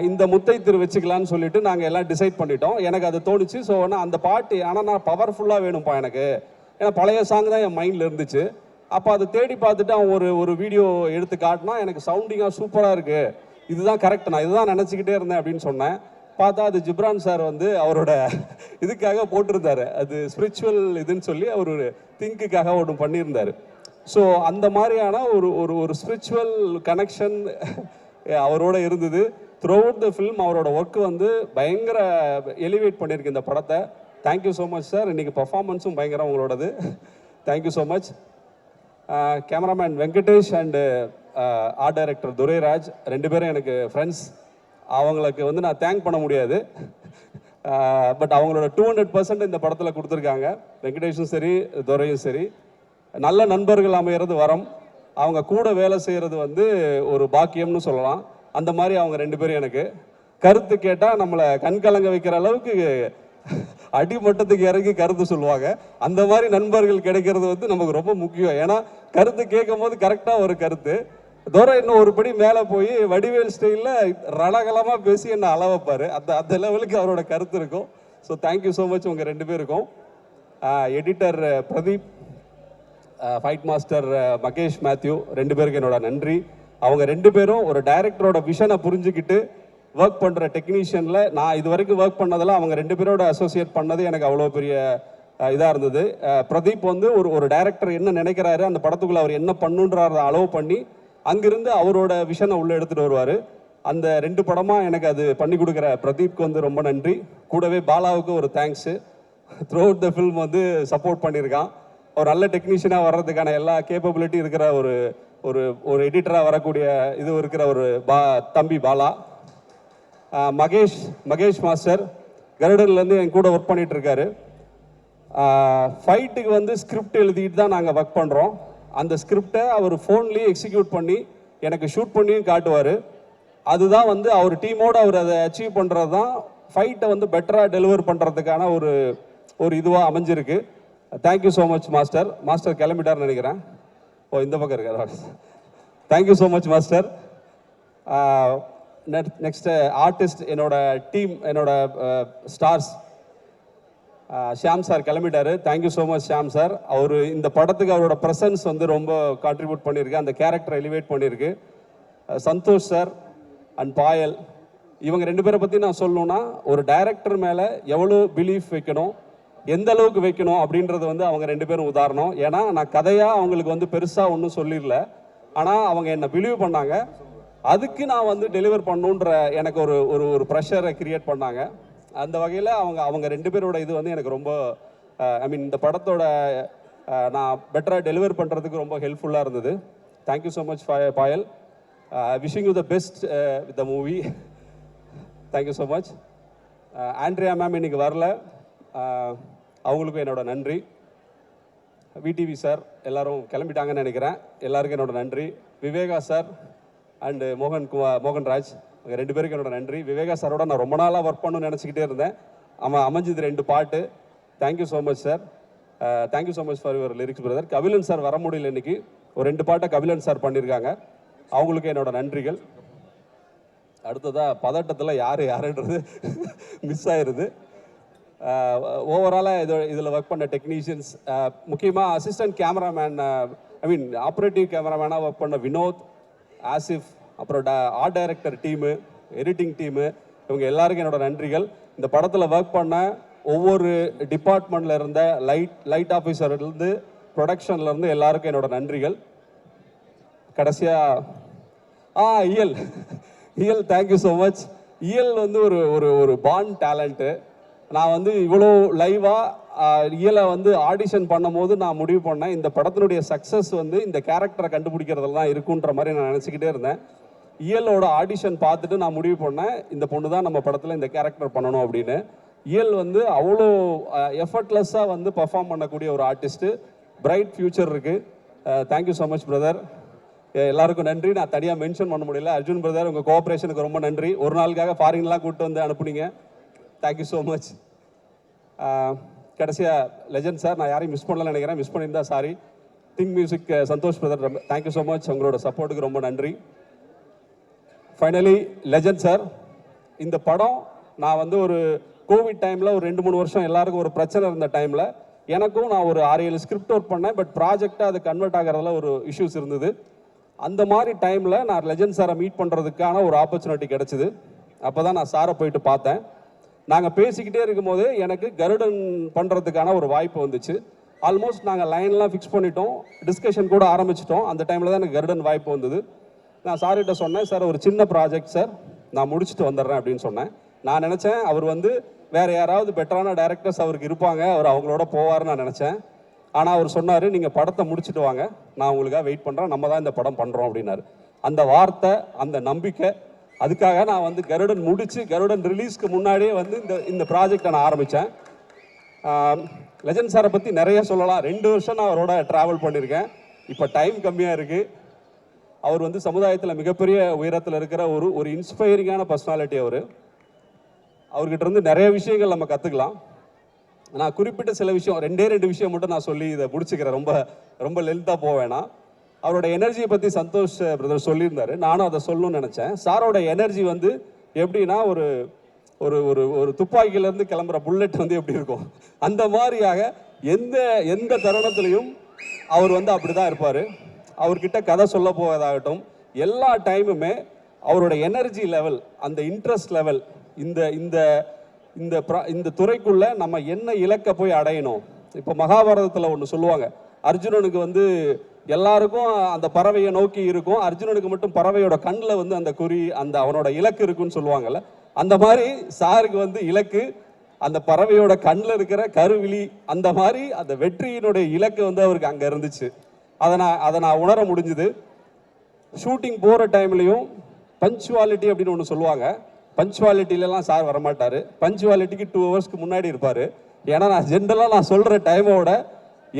இந்த முத்தை திரு வச்சுக்கலான்னு சொல்லிட்டு நாங்கள் எல்லாம் டிசைட் பண்ணிட்டோம். எனக்கு அது தோணுச்சு. ஸோ ஆனால் அந்த பாட்டு ஆனால் நான் பவர்ஃபுல்லாக வேணும்ப்பா எனக்கு, ஏன்னா பழைய சாங் தான் என் மைண்டில் இருந்துச்சு. அப்போ அதை தேடி பார்த்துட்டு அவன் ஒரு வீடியோ எடுத்து காட்டினா எனக்கு சவுண்டிங்காக சூப்பராக இருக்குது, இதுதான் கரெக்ட், நான் இதுதான் நினச்சிக்கிட்டே இருந்தேன் அப்படின்னு சொன்னேன். பார்த்தா அது ஜிப்ரான் சார் வந்து அவரோட இதுக்காக போட்டிருந்தாரு. அது ஸ்பிரிச்சுவல் இதுன்னு சொல்லி அவர் ஒரு திங்க்குக்காக ஒன்று பண்ணியிருந்தார். ஸோ அந்த மாதிரியான ஒரு ஸ்பிரிச்சுவல் கனெக்ஷன் அவரோட இருந்தது. த்ரூ அவுட் த ஃபில்ம் அவரோட ஒர்க்கு வந்து பயங்கர எலிவேட் பண்ணியிருக்கு இந்த படத்தை. Thank you so much sir. இன்றைக்கி பர்ஃபார்மன்ஸும் பயங்கரம் உங்களோடது. Thank you so much. Cameraman Venkatesh and art director Durairaj 2 பேரும் எனக்கு ஃப்ரெண்ட்ஸ். அவங்களுக்கு வந்து நான் தேங்க் பண்ண முடியாது. பட் அவங்களோட 200% இந்த படத்தில் கொடுத்துருக்காங்க. வெங்கடேஷும் சரி துரையும் சரி. நல்ல நண்பர்கள் அமைகிறது வரம், அவங்க கூட வேலை செய்கிறது வந்து ஒரு பாக்கியம்னு சொல்லலாம். அந்த மாதிரி அவங்க 2 பேரும் எனக்கு கருத்து கேட்டால் நம்மளை கண்கலங்க வைக்கிற அளவுக்கு அடிமட்டத்துக்கு இறங்கி கருத்து சொல்லுவாங்க. அந்த மாதிரி நண்பர்கள் கிடைக்கிறது வந்து நமக்கு ரொம்ப முக்கியம். ஏன்னா கருத்து கேட்கும் போது கரெக்டாக ஒரு கருத்து. தோரை இன்னும் ஒரு படி மேலே போய் வடிவேல் ஸ்டைலில் ரணகலமாக பேசி என்னை அள வைப்பார். அந்த லெவலுக்கு அவரோட கருத்து இருக்கும். ஸோ தேங்க்யூ ஸோ மச் உங்கள் 2 பேருக்கும். Editor Pradeep, fight master Mahesh Mathew 2 பேருக்கு என்னோட நன்றி. அவங்க 2 பேரும் ஒரு டைரக்டரோட விஷனை புரிஞ்சுக்கிட்டு ஒர்க் பண்ணுற டெக்னீஷியனில் நான் இது வரைக்கும் ஒர்க் பண்ணதில் அவங்க 2 பேரோட அசோசியேட் பண்ணது எனக்கு அவ்வளோ பெரிய இதாக இருந்தது. பிரதீப் வந்து ஒரு டைரக்டர் என்ன நினைக்கிறாரு, அந்த படத்துக்குள்ளே அவர் என்ன பண்ணுன்றத அலோவ் பண்ணி அங்கிருந்து அவரோட விஷனை உள்ளே எடுத்துகிட்டு வருவார். அந்த 2 படமாக எனக்கு அது பண்ணி கொடுக்குற பிரதீப்க்கு வந்து ரொம்ப நன்றி. கூடவே பாலாவுக்கு ஒரு thanks. Through out the film வந்து சப்போர்ட் பண்ணியிருக்கான். ஒரு நல்ல டெக்னீஷியனாக வர்றதுக்கான எல்லா கேப்பபிலிட்டி இருக்கிற ஒரு எடிட்டராக வரக்கூடிய இது இருக்கிற ஒரு தம்பி பாலா. மகேஷ் மாஸ்டர் கருடன்லேருந்து என் கூட ஒர்க் பண்ணிகிட்டு இருக்காரு. ஃபைட்டுக்கு வந்து ஸ்கிரிப்ட் எழுதிட்டு தான் நாங்கள் ஒர்க் பண்ணுறோம். அந்த ஸ்கிரிப்டை அவர் ஃபோன்லேயே எக்ஸிக்யூட் பண்ணி எனக்கு ஷூட் பண்ணியும் காட்டுவார். அதுதான் வந்து அவர் டீமோடு அவர் அதை அச்சீவ் பண்ணுறது தான் ஃபைட்டை வந்து பெட்டராக டெலிவர் பண்ணுறதுக்கான ஒரு இதுவாக அமைஞ்சிருக்கு. Thank you so much master. Master கிளம்பிட்டார்னு நினைக்கிறேன். இந்த பக்கம் இருக்கார். Thank you so much master. Next artist, என்னோட டீம், என்னோட ஸ்டார்ஸ். ஷியாம் சார் கிளம்பிட்டாரு. Thank you so much Shyam sir. அவர் இந்த படத்துக்கு அவரோட ப்ரெசன்ஸ் வந்து ரொம்ப கான்ட்ரிபியூட் பண்ணியிருக்கு, அந்த கேரக்டரை எலிவேட் பண்ணியிருக்கு. சந்தோஷ் சார் அண்ட் பாயல், இவங்க 2 பேரை பற்றி நான் சொல்லணுன்னா ஒரு டைரக்டர் மேலே எவ்வளோ பிலீஃப் வைக்கணும், எந்த அளவுக்கு வைக்கணும் அப்படின்றது வந்து அவங்க 2 பேரும் உதாரணம். ஏன்னா நான் கதையாக அவங்களுக்கு வந்து பெருசாக ஒன்றும் சொல்லிடல, ஆனால் அவங்க என்னை பிலீவ் பண்ணாங்க. அதுக்கு நான் வந்து டெலிவர் பண்ணணுன்ற எனக்கு ஒரு ப்ரெஷரை கிரியேட் பண்ணாங்க. அந்த வகையில் அவங்க 2 பேரோட இது வந்து எனக்கு ரொம்ப இந்த படத்தோட நான் பெட்டராக டெலிவர் பண்ணுறதுக்கு ரொம்ப ஹெல்ப்ஃபுல்லாக இருந்தது. Thank you so much Payal. Wishing you the best with the movie. Thank you so much. Andrea ma'am இன்னைக்கு வரல, அவங்களுக்கும் என்னோட நன்றி. விடிவி சார் எல்லாரும் கிளம்பிட்டாங்கன்னு நினைக்கிறேன். எல்லாருக்கும் என்னோட நன்றி. விவேகா சார் அண்டு மோகன்ராஜ், 2 பேருக்கு என்னோட நன்றி. விவேகா சாரோட நான் ரொம்ப நாளாக ஒர்க் பண்ணணும்னு நினச்சிக்கிட்டே இருந்தேன். அமைஞ்சது 2 பாட்டு. Thank you so much sir. Thank you so much for your lyrics brother. Kabilan sir வர முடியல இன்னைக்கு. ஒரு 2 பாட்டை கபிலன் சார் பண்ணியிருக்காங்க, அவங்களுக்கு என்னோட நன்றிகள். அடுத்ததாக பதட்டத்தில் யாருன்றது மிஸ் ஆயிடுது. ஓவராலாக இதில் ஒர்க் பண்ண டெக்னீஷியன்ஸ், முக்கியமாக அசிஸ்டன்ட் கேமராமேன், ஆப்ரேட்டிவ் கேமராமேனாக ஒர்க் பண்ண வினோத், ஆசிஃப், அப்புறம் art director team, editing team, இவங்க எல்லாருக்கும் என்னோட நன்றிகள். இந்த படத்தில் ஒர்க் பண்ண ஒவ்வொரு டிபார்ட்மெண்ட்டில் இருந்த லைட் ஆஃபீஸர்லேருந்து ப்ரொடக்ஷன்லேருந்து எல்லாருக்கும் என்னோட நன்றிகள். கடைசியாக இயல் தேங்க்யூ ஸோ மச். இயல் வந்து ஒரு ஒரு ஒரு பான் டேலண்ட்டு. நான் வந்து இவ்வளோ லைவாக இயலை வந்து ஆடிஷன் பண்ணும்போது நான் முடிவு பண்ணேன், இந்த படத்தினுடைய சக்ஸஸ் வந்து இந்த கேரக்டரை கண்டுபிடிக்கிறதுல தான் இருக்குன்ற மாதிரி நான் நினச்சிக்கிட்டே இருந்தேன். இயலோட ஆடிஷன் பார்த்துட்டு நான் முடிவு பண்ணேன், இந்த பொண்ணு தான் நம்ம படத்தில் இந்த கேரக்டர் பண்ணணும் அப்படின்னு. இயல் வந்து அவ்வளோ எஃபர்ட்லெஸ்ஸாக வந்து பர்ஃபார்ம் பண்ணக்கூடிய ஒரு ஆர்டிஸ்ட்டு. பிரைட் ஃப்யூச்சர் இருக்குது. Thank you so much brother. எல்லாருக்கும் நன்றி. நான் தனியாக மென்ஷன் பண்ண முடியல. அர்ஜுன் பிரதர், உங்கள் கோஆப்ரேஷனுக்கு ரொம்ப நன்றி. ஒரு நாளுக்காக ஃபாரின்லாம் கூப்பிட்டு வந்து அனுப்புனீங்க. Thank you so much. கடைசியாக லெஜண்ட் சார், நான் யாரையும் மிஸ் பண்ணலன்னு நினைக்கிறேன். மிஸ் பண்ணியிருந்தா sorry. Think music Santhosh brother, thank you so much. உங்களோட சப்போர்ட்டுக்கு ரொம்ப நன்றி. ஃபைனலி லெஜண்ட் சார், இந்த படம் நான் வந்து ஒரு கோவிட் டைமில் ஒரு 2-3 வருஷம் எல்லாருக்கும் ஒரு பிரச்சனை இருந்த டைமில் எனக்கும் நான் ஒரு 6-7 ஸ்கிரிப்ட் ஒர்க் பண்ணேன். பட் ப்ராஜெக்டாக அது கன்வெர்ட் ஆகிறதுல ஒரு இஷ்யூஸ் இருந்தது. அந்த மாதிரி டைமில் நான் லெஜண்ட் சாரை மீட் பண்ணுறதுக்கான ஒரு ஆப்பர்ச்சுனிட்டி கிடச்சிது. அப்போ தான் நான் சாரை போயிட்டு பார்த்தேன். நாங்கள் பேசிக்கிட்டே இருக்கும்போது எனக்கு கருடன் பண்ணுறதுக்கான ஒரு வாய்ப்பு வந்துச்சு. ஆல்மோஸ்ட் நாங்கள் லைன்லாம் ஃபிக்ஸ் பண்ணிட்டோம், டிஸ்கஷன் கூட ஆரம்பிச்சிட்டோம். அந்த டைமில் தான் எனக்கு கருடன் வாய்ப்பு வந்தது. நான் சார்கிட்ட சொன்னேன், சார் ஒரு சின்ன ப்ராஜெக்ட் சார், நான் முடிச்சுட்டு வந்துடுறேன் அப்படின்னு சொன்னேன். நான் நினச்சேன் அவர் வந்து வேறு யாராவது பெட்டரான டைரக்டர்ஸ் அவருக்கு இருப்பாங்க, அவர் அவங்களோட போவார்னு நான் நினச்சேன். ஆனால் அவர் சொன்னார், நீங்கள் படத்தை முடிச்சுட்டு வாங்க, நான் உங்களுக்காக வெயிட் பண்ணுறேன், நம்ம தான் இந்த படம் பண்ணுறோம் அப்படின்னாரு. அந்த வார்த்தை, அந்த நம்பிக்கை, அதுக்காக நான் வந்து கருடன் முடித்து கருடன் ரிலீஸ்க்கு முன்னாடியே வந்து இந்த ப்ராஜெக்டை நான் ஆரம்பித்தேன். லெஜண்ட் சாரை பற்றி நிறைய சொல்லலாம். 2 வருஷம் நான் அவரோட ட்ராவல் பண்ணியிருக்கேன். இப்போ டைம் கம்மியாக இருக்குது. அவர் வந்து சமுதாயத்தில் மிகப்பெரிய உயரத்தில் இருக்கிற ஒரு இன்ஸ்பைரிங்கான பர்சனாலிட்டி. அவர்கிட்ட இருந்து நிறைய விஷயங்கள் நம்ம கற்றுக்கலாம். நான் குறிப்பிட்ட சில விஷயம், 2 விஷயம் மட்டும் நான் சொல்லி இதை முடிச்சுக்கிறேன். ரொம்ப ரொம்ப லென்த்தாக போவேன்னா, அவரோட எனர்ஜியை பற்றி சந்தோஷ் பிரதர் சொல்லியிருந்தாரு. நானும் அதை சொல்லணும்னு நினச்சேன். சாரோட எனர்ஜி வந்து எப்படின்னா, ஒரு ஒரு ஒரு ஒரு துப்பாக்கியிலேருந்து கிளம்புற புல்லட் வந்து எப்படி இருக்கும், அந்த மாதிரியாக எந்த தருணத்துலையும் அவர் வந்து அப்படி தான் இருப்பார். அவர்கிட்ட கதை சொல்ல போவதாகட்டும், எல்லா டைமுமே அவரோட எனர்ஜி லெவல், அந்த இன்ட்ரெஸ்ட் லெவல், இந்த இந்த இந்த இந்த துறைக்குள்ளே நம்ம என்ன இலக்கை போய் அடையணும். இப்போ மகாபாரதத்தில் ஒன்று சொல்லுவாங்க, அர்ஜுனனுக்கு வந்து எல்லாருக்கும் அந்த பறவையை நோக்கி இருக்கும், அர்ஜுனனுக்கு மட்டும் பறவையோட கண்ணில் வந்து அந்த குறி, அந்த அவனோட இலக்கு இருக்குன்னு சொல்லுவாங்கல்ல. அந்த மாதிரி சாருக்கு வந்து இலக்கு அந்த பறவையோட கண்ணில் இருக்கிற கருவிழி, அந்த மாதிரி அந்த வெற்றியினுடைய இலக்கு வந்து அவருக்கு அங்கே இருந்துச்சு. அதை நான் உணர முடிஞ்சுது. ஷூட்டிங் போகிற டைம்லையும் பஞ்சுவாலிட்டி அப்படின்னு ஒன்று சொல்லுவாங்க. பஞ்சுவாலிட்டிலலாம் சார் வரமாட்டார். பஞ்சுவாலிட்டிக்கு 2 ஹவர்ஸ்க்கு முன்னாடி இருப்பார். ஏன்னா நான் ஜென்ரலாக நான் சொல்கிற டைமோட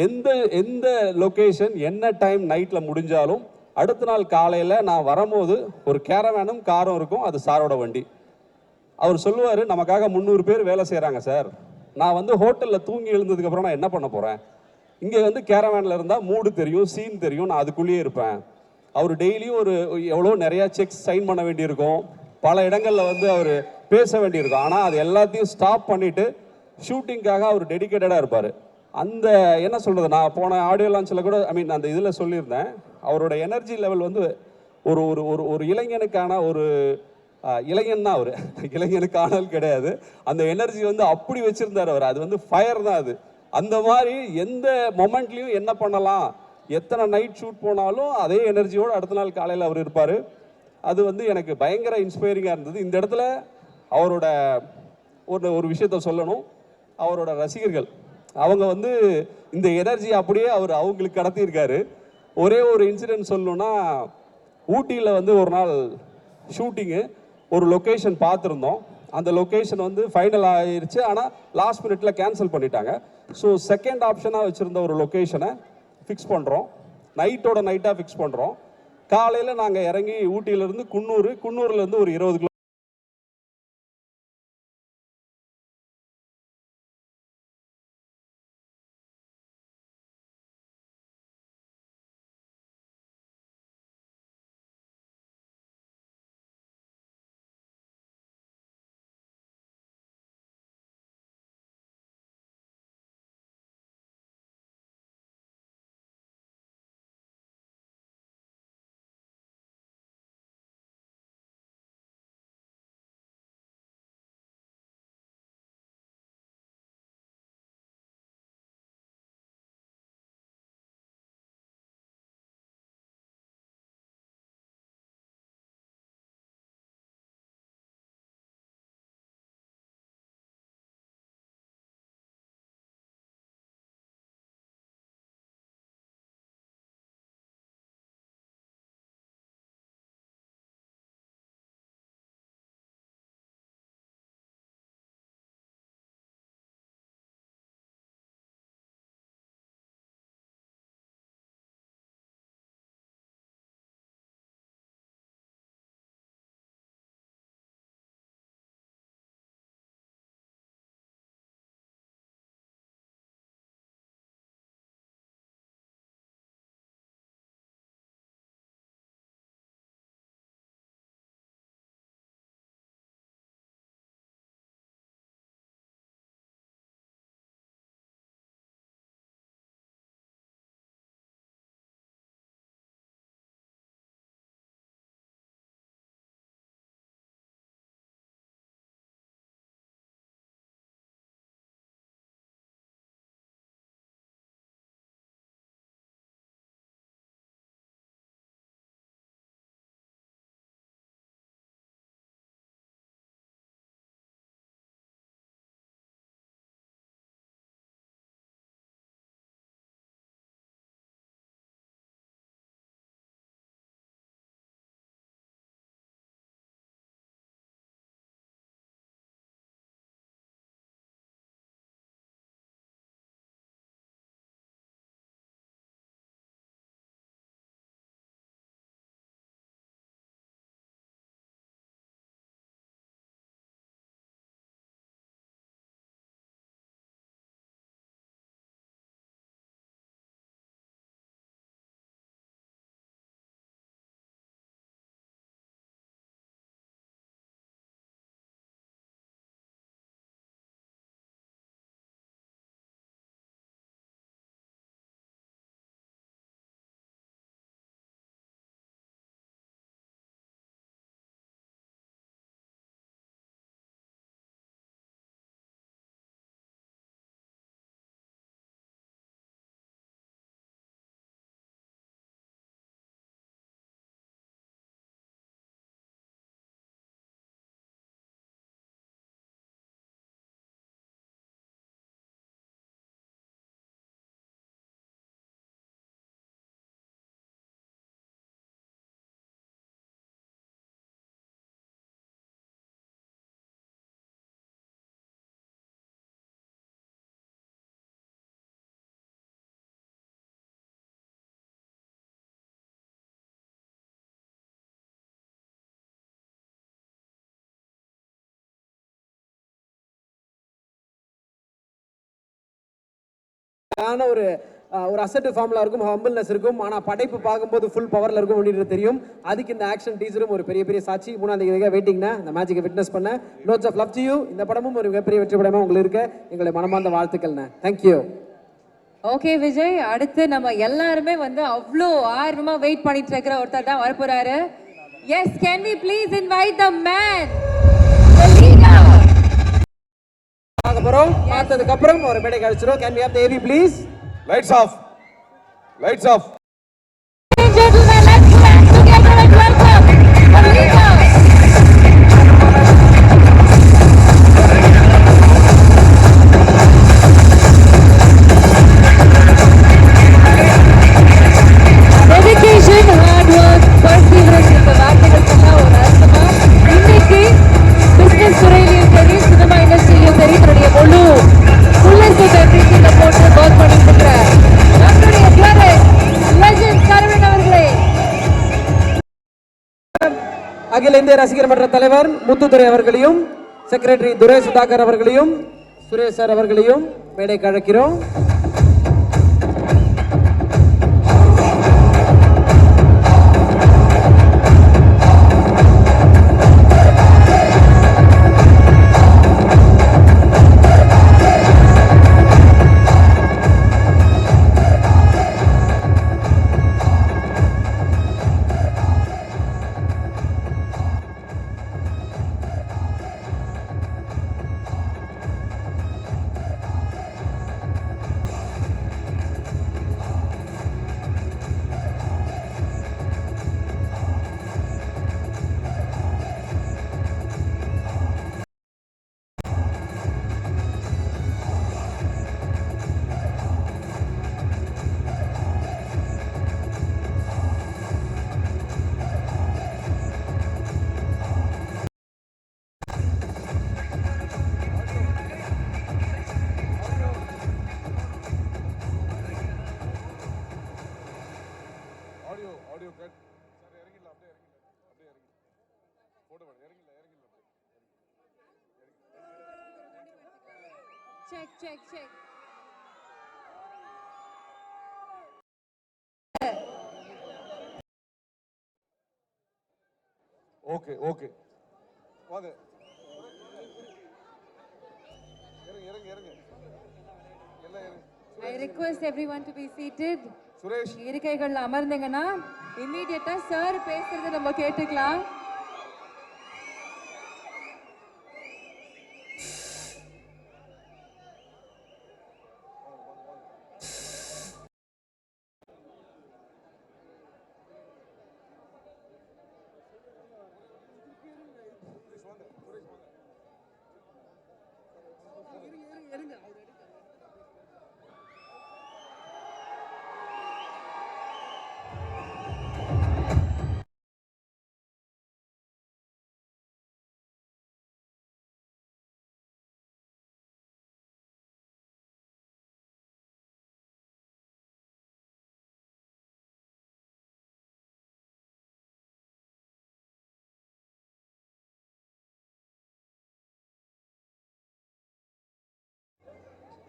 எந்த லொக்கேஷன் என்ன டைம் நைட்டில் முடிஞ்சாலும் அடுத்த நாள் காலையில் நான் வரும்போது ஒரு கேரவேனும் காரும் இருக்கும், அது சாரோட வண்டி. அவர் சொல்லுவார், நமக்காக 300 பேர் வேலை செய்கிறாங்க சார், நான் வந்து ஹோட்டலில் தூங்கி எழுந்ததுக்கப்புறம் நான் என்ன பண்ண போகிறேன், இங்கே வந்து கேரவேனில் இருந்தால் மூடு தெரியும், சீன் தெரியும், நான் அதுக்குள்ளேயே இருப்பேன். அவர் டெய்லியும் எவ்வளோ நிறையா செக்ஸ் சைன் பண்ண வேண்டியிருக்கும், பல இடங்களில் வந்து அவர் பேச வேண்டியிருக்கும். ஆனால் அது எல்லாத்தையும் ஸ்டாப் பண்ணிவிட்டு ஷூட்டிங்காக அவர் டெடிக்கேட்டடாக இருப்பார். அந்த என்ன சொல்கிறது, நான் போன ஆடியோ லான்ச்சில் கூட அந்த இதில் சொல்லியிருந்தேன், அவரோட எனர்ஜி லெவல் வந்து ஒரு ஒரு ஒரு ஒரு இளைஞனுக்கான ஒரு இளைஞன் தான் அவர், இளைஞனுக்கானல் கிடையாது. அந்த எனர்ஜி வந்து அப்படி வச்சுருந்தார் அவர். அது வந்து ஃபயர் தான் அது. அந்த மாதிரி எந்த மொமெண்ட்லேயும் என்ன பண்ணலாம், எத்தனை நைட் ஷூட் போனாலும் அதே எனர்ஜியோடு அடுத்த நாள் காலையில் அவர் இருப்பார். அது வந்து எனக்கு பயங்கர இன்ஸ்பைரிங்காக இருந்தது. இந்த இடத்துல அவரோட ஒரு விஷயத்த சொல்லணும். அவரோட ரசிகர்கள் அவங்க வந்து இந்த எனர்ஜி அப்படியே அவங்களுக்கு கடத்தியிருக்காரு. ஒரே ஒரு இன்சிடென்ட் சொல்லணும்னா, ஊட்டியில் வந்து ஒரு நாள் ஷூட்டிங்கு, ஒரு லொக்கேஷன் பார்த்துருந்தோம். அந்த லொக்கேஷன் வந்து ஃபைனல் ஆகிருச்சு, ஆனால் லாஸ்ட் மினிட்ல கேன்சல் பண்ணிட்டாங்க. ஸோ செகண்ட் ஆப்ஷனாக வச்சுருந்த ஒரு லொக்கேஷனை ஃபிக்ஸ் பண்ணுறோம், நைட்டாக ஃபிக்ஸ் பண்ணுறோம். காலையில் நாங்கள் இறங்கி ஊட்டியிலேருந்து குன்னூர்லேருந்து ஒரு 20 கிலோ ஒரு அசர்ட்டிவ் ஃபார்முலா இருக்கும், ஹம்பிள்னஸ் இருக்கும். ஆனால் படைப்பு பார்க்கும்போது ஃபுல் பவரில் இருக்கும் அப்படின்றது தெரியும். அதுக்கு இந்த ஆக்ஷன் டீசரும் ஒரு பெரிய சாட்சி. 3ஆம் தேதிக்காக வெயிட்டிங்னா இந்த மேஜிக்கை விட்னஸ் பண்ண. Lots of love to you. இந்த படமும் ஒரு மிகப்பெரிய வெற்றி படமாக உங்களுக்கு இருக்க எங்களுடைய மனமார்ந்த வாழ்த்துக்கள்ண்ணே. தேங்க்யூ. ஓகே விஜய், அடுத்து நம்ம எல்லாருமே வந்து அவ்வளோ ஆர்வமா வெயிட் பண்ணிட்டு இருக்கிற ஒருத்தர் தான் வரப்போறாரு. Yes, can we please invite the man, the leader. பார்க்க போறோம். பார்த்ததுக்கு அப்புறம் ஒரு மேடை கழிச்சிரும். Can we have the AV please? Lights off. Lights off. Gentlemen, let's stand together and welcome the leader. Dedication, hard work, perseverance இந்த வார்த்தைகளுக்கெல்லாம் ஒரு அர்த்தமா இன்னைக்கு பிசினஸ் துறையிலையும் சரி, சினிமா இண்டஸ்ட்ரியிலையும் சரி, தன்னுடைய முழு everything போட்டு ஒர்க் பண்ணிட்டு இருக்கிற நம்மளுடைய லெஜெண்ட் சரவணன் அவர்களே. அகில இந்திய ரசிகர் மன்ற தலைவர் முத்துதுரை அவர்களையும், செக்ரட்டரி துரை சுதாகர் அவர்களையும், சுரேஷ் சார் அவர்களையும் மேடைக்கு அழைக்கிறோம். Check. ஓகே வாங்க. இறங்க. I request everyone to be seated. Suresh, இருக்கைகள்ல அமர்ந்தீங்கன்னா இமிடியேட்டா சார் பேசுறதை நம்ம கேட்டுக்கலாம்.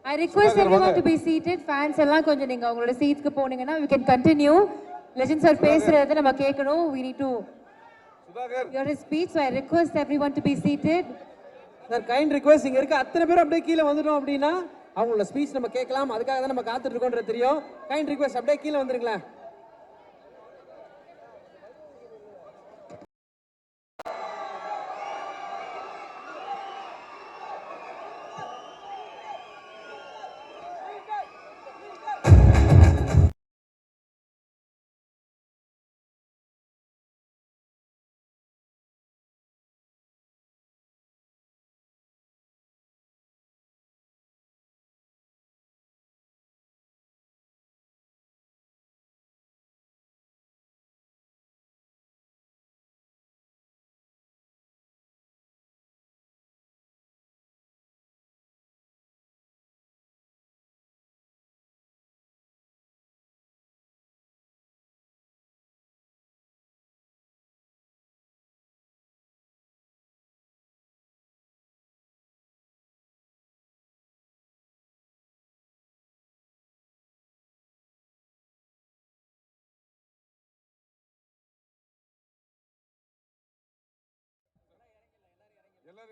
I request everyone to be seated. Fans எல்லாம் கொஞ்சம் நீங்க உங்களோட சீட்ஸ்க்கு போனீங்கன்னா we can continue. Legend sir பேசுறதை நம்ம கேட்கணும். We need to hear his speech, so I request everyone to be seated. Sir, kind request, இங்க இருக்க அத்தனை பேரும் அப்படியே கீழே வந்துட்டோம் அப்படின்னா அவங்களோட ஸ்பீச் நம்ம கேட்கலாம். அதுக்காக தான் நம்ம காத்துட்டு இருக்கோம்ன்றது தெரியும். கைண்ட் ரிக்வெஸ்ட் அப்படியே கீழே வந்துருங்களேன்.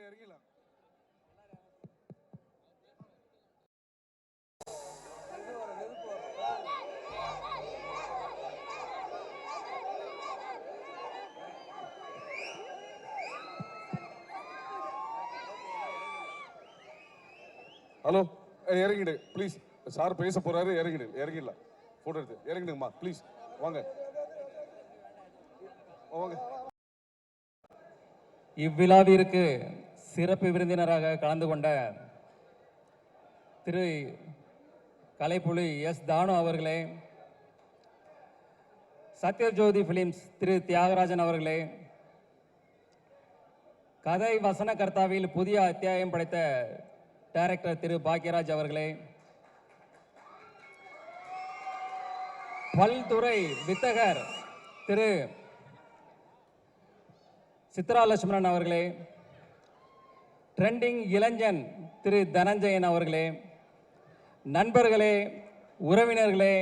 இறங்கிடலாம். ஹலோ இறங்கிடு ப்ளீஸ். சார் பேச போறாரு, இறங்கிடலாம். போட்டோ எடுத்து இறங்கிடுங்கம்மா ப்ளீஸ். வாங்க வாங்க. இவ்விழாவிற்கு சிறப்பு விருந்தினராக கலந்து கொண்ட திரு கலைப்புலி எஸ் தானு அவர்களே, சத்யஜோதி பிலிம்ஸ் திரு தியாகராஜன் அவர்களே, கதை வசனகர்த்தாவில் புதிய அத்தியாயம் படைத்த டைரக்டர் திரு பாக்யராஜ் அவர்களே, பல்துறை வித்தகர் திரு சித்ரா லட்சுமணன் அவர்களே, ட்ரெண்டிங் இளைஞன் திரு தனஞ்சயன் அவர்களே, நண்பர்களே, உறவினர்களே,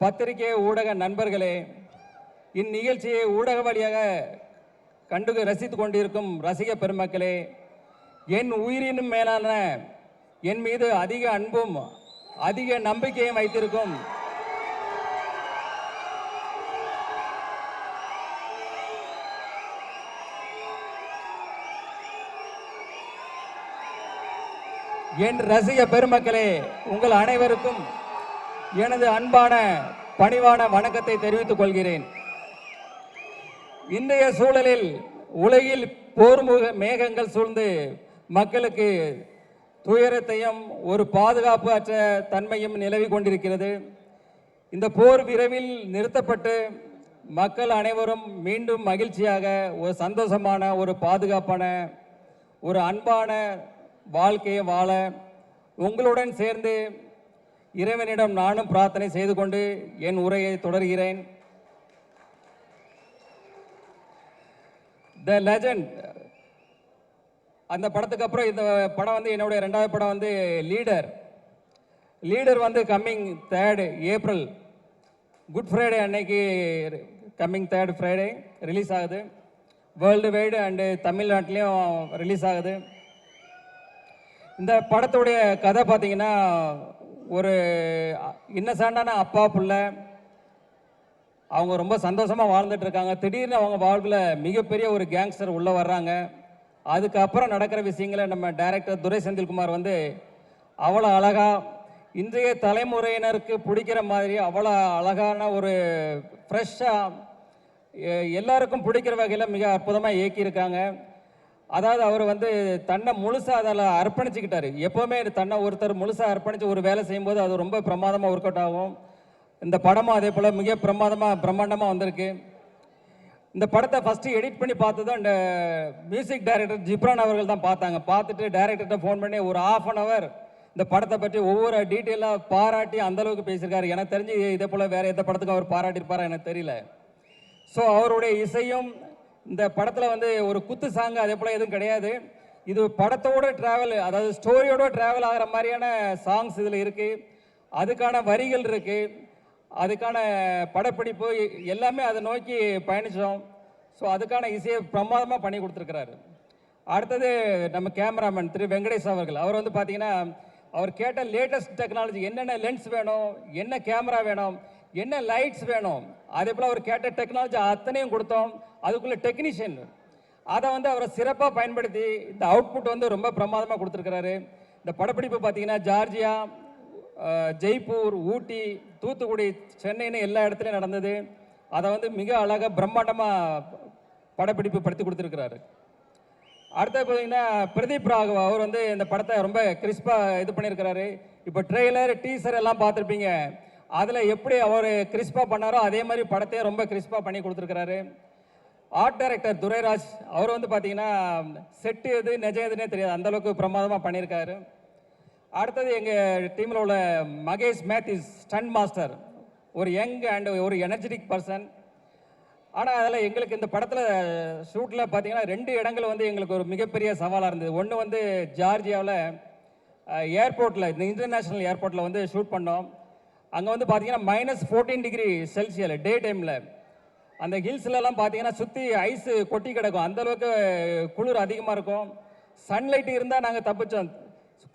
பத்திரிகை ஊடக நண்பர்களே, இந்நிகழ்ச்சியை ஊடக வழியாக கண்டு ரசித்து கொண்டிருக்கும் ரசிக பெருமக்களே, என் உயிரினும் மேலான என் மீது அதிக அன்பும் அதிக நம்பிக்கையும் வைத்திருக்கும் என் ரசிக பெருமக்களே, உங்கள் அனைவருக்கும் எனது அன்பான பணிவான வணக்கத்தை தெரிவித்துக் கொள்கிறேன். இன்றைய சூழலில் உலகில் போர் மேகங்கள் சூழ்ந்து மக்களுக்கு துயரத்தையும் ஒரு பாதுகாப்பு அற்ற தன்மையும் நிலவி கொண்டிருக்கிறது. இந்த போர் விரைவில் நிறுத்தப்பட்டு மக்கள் அனைவரும் மீண்டும் மகிழ்ச்சியாக ஒரு சந்தோஷமான ஒரு பாதுகாப்பான ஒரு அன்பான வாழ்க்கையை வாழ உங்களுடன் சேர்ந்து இறைவனிடம் நானும் பிரார்த்தனை செய்து கொண்டு என் உரையை தொடர்கிறேன். த லெஜண்ட் அந்த படத்துக்கு அப்புறம் இந்த படம் வந்து என்னுடைய 2வது படம் வந்து லீடர் வந்து coming 3rd April good Friday அன்னைக்கு கம்மிங் 3rd ஃப்ரைடே ரிலீஸ் ஆகுது. வேர்ல்டு வைடு அண்டு தமிழ்நாட்டிலையும் ரிலீஸ் ஆகுது. இந்த படத்துடைய கதை பார்த்தீங்கன்னா ஒரு இன்னசென்டான அப்பா பிள்ளை, அவங்க ரொம்ப சந்தோஷமாக வாழ்ந்துட்டு இருக்காங்க. திடீர்னு அவங்க வாழ்வில் மிகப்பெரிய ஒரு கேங்ஸ்டர் உள்ளே வர்றாங்க. அதுக்கப்புறம் நடக்கிற விஷயங்களை நம்ம டைரக்டர் துரை செந்தில்குமார் வந்து அவ்வளோ அழகாக இன்றைய தலைமுறையினருக்கு பிடிக்கிற மாதிரி அவ்வளோ அழகான ஒரு ஃப்ரெஷ்ஷாக எல்லாருக்கும் பிடிக்கிற வகையில் மிக அற்புதமாக இயக்கியிருக்காங்க. அதாவது அவர் வந்து தன்னை முழுசாக அதில் அர்ப்பணிச்சுக்கிட்டாரு. எப்போவுமே தன்னை ஒருத்தர் முழுசாக அர்ப்பணித்து ஒரு வேலை செய்யும்போது அது ரொம்ப பிரமாதமாக ஒர்க் அவுட் ஆகும். இந்த படமும் அதே போல் மிக பிரம்மாண்டமாக வந்திருக்கு. இந்த படத்தை ஃபஸ்ட்டு எடிட் பண்ணி பார்த்தது அந்த மியூசிக் டைரக்டர் ஜிப்ரான் அவர்கள் தான் பார்த்தாங்க. பார்த்துட்டு டைரக்டர்கிட்ட ஃபோன் பண்ணி ஒரு 1/2 hour இந்த படத்தை பற்றி ஒவ்வொரு டீட்டெயிலாக பாராட்டி அந்தளவுக்கு பேசியிருக்காரு. எனக்கு தெரிஞ்சு இதே போல் வேறு எந்த படத்துக்கும் அவர் பாராட்டியிருப்பாரா எனக்கு தெரியல. ஸோ அவருடைய இசையும் இந்த படத்தில் வந்து ஒரு குத்து சாங்கு அதே போல் எதுவும் கிடையாது. இது படத்தோட ட்ராவல், அதாவது ஸ்டோரியோட ட்ராவல் ஆகிற மாதிரியான சாங்ஸ் இதில் இருக்குது. அதுக்கான வரிகள் இருக்குது, அதுக்கான படப்பிடிப்பு எல்லாமே அதை நோக்கி பயணித்தோம். ஸோ அதுக்கான இசையை பிரமாதமாக பண்ணி கொடுத்துருக்கிறாரு. அடுத்தது நம்ம கேமராமேன் திரு வெங்கடேஷ் அவர்கள். அவர் வந்து பார்த்தீங்கன்னா அவர் கேட்ட லேட்டஸ்ட் டெக்னாலஜி, என்னென்ன லென்ஸ் வேணும், என்ன கேமரா வேணும், என்ன லைட்ஸ் வேணும், அதே போல் அவர் கேட்ட டெக்னாலஜி அத்தனையும் கொடுத்தோம். அதுக்குள்ள டெக்னீஷியன் அதை வந்து அவரை சிறப்பாக பயன்படுத்தி இந்த அவுட்புட் வந்து ரொம்ப பிரமாதமாக கொடுத்துருக்கிறாரு. இந்த படப்பிடிப்பு பார்த்தீங்கன்னா ஜார்ஜியா, ஜெய்ப்பூர், ஊட்டி, தூத்துக்குடி, சென்னைன்னு எல்லா இடத்துலையும் நடந்தது. அதை வந்து மிக அழகாக பிரம்மாண்டமாக படப்பிடிப்பு படுத்தி கொடுத்துருக்கிறாரு. அடுத்தது பார்த்தீங்கன்னா பிரதீப் ராகவ் அவர் வந்து இந்த படத்தை ரொம்ப கிறிஸ்பாக இது பண்ணியிருக்கிறாரு. இப்போ ட்ரெய்லர் டீசர் எல்லாம் பார்த்துருப்பீங்க. அதில் எப்படி அவர் கிறிஸ்பாக பண்ணாரோ அதே மாதிரி படத்தையே ரொம்ப கிறிஸ்பாக பண்ணி கொடுத்துருக்கிறாரு. ஆர்ட் டைரக்டர் துரைராஜ் அவர் வந்து பார்த்தீங்கன்னா செட்டு எது நிஜம் எதுன்னே தெரியாது, அந்தளவுக்கு பிரமாதமாக பண்ணியிருக்காரு. அடுத்தது எங்கள் டீமில் உள்ள மகேஷ் மேத்யூஸ் ஸ்டண்ட் மாஸ்டர், ஒரு யங் அண்ட் ஒரு எனர்ஜெட்டிக் பர்சன். ஆனால் அதில் எங்களுக்கு இந்த படத்தில் ஷூட்டில் பார்த்தீங்கன்னா 2 இடங்கள் வந்து எங்களுக்கு ஒரு மிகப்பெரிய சவாலாக இருந்தது. ஒன்று வந்து ஜார்ஜியாவில் ஏர்போர்ட்டில், இந்த இன்டர்நேஷ்னல் ஏர்போர்ட்டில் வந்து ஷூட் பண்ணோம். அங்கே வந்து பார்த்தீங்கன்னா -14 டிகிரி செல்சியஸ் டே டைமில். அந்த ஹில்ஸ்லலாம் பார்த்தீங்கன்னா சுற்றி ஐஸு கொட்டி கிடக்கும், அந்தளவுக்கு குளிர் அதிகமாக இருக்கும். சன்லைட் இருந்தால் நாங்கள் தப்பிச்சோம்.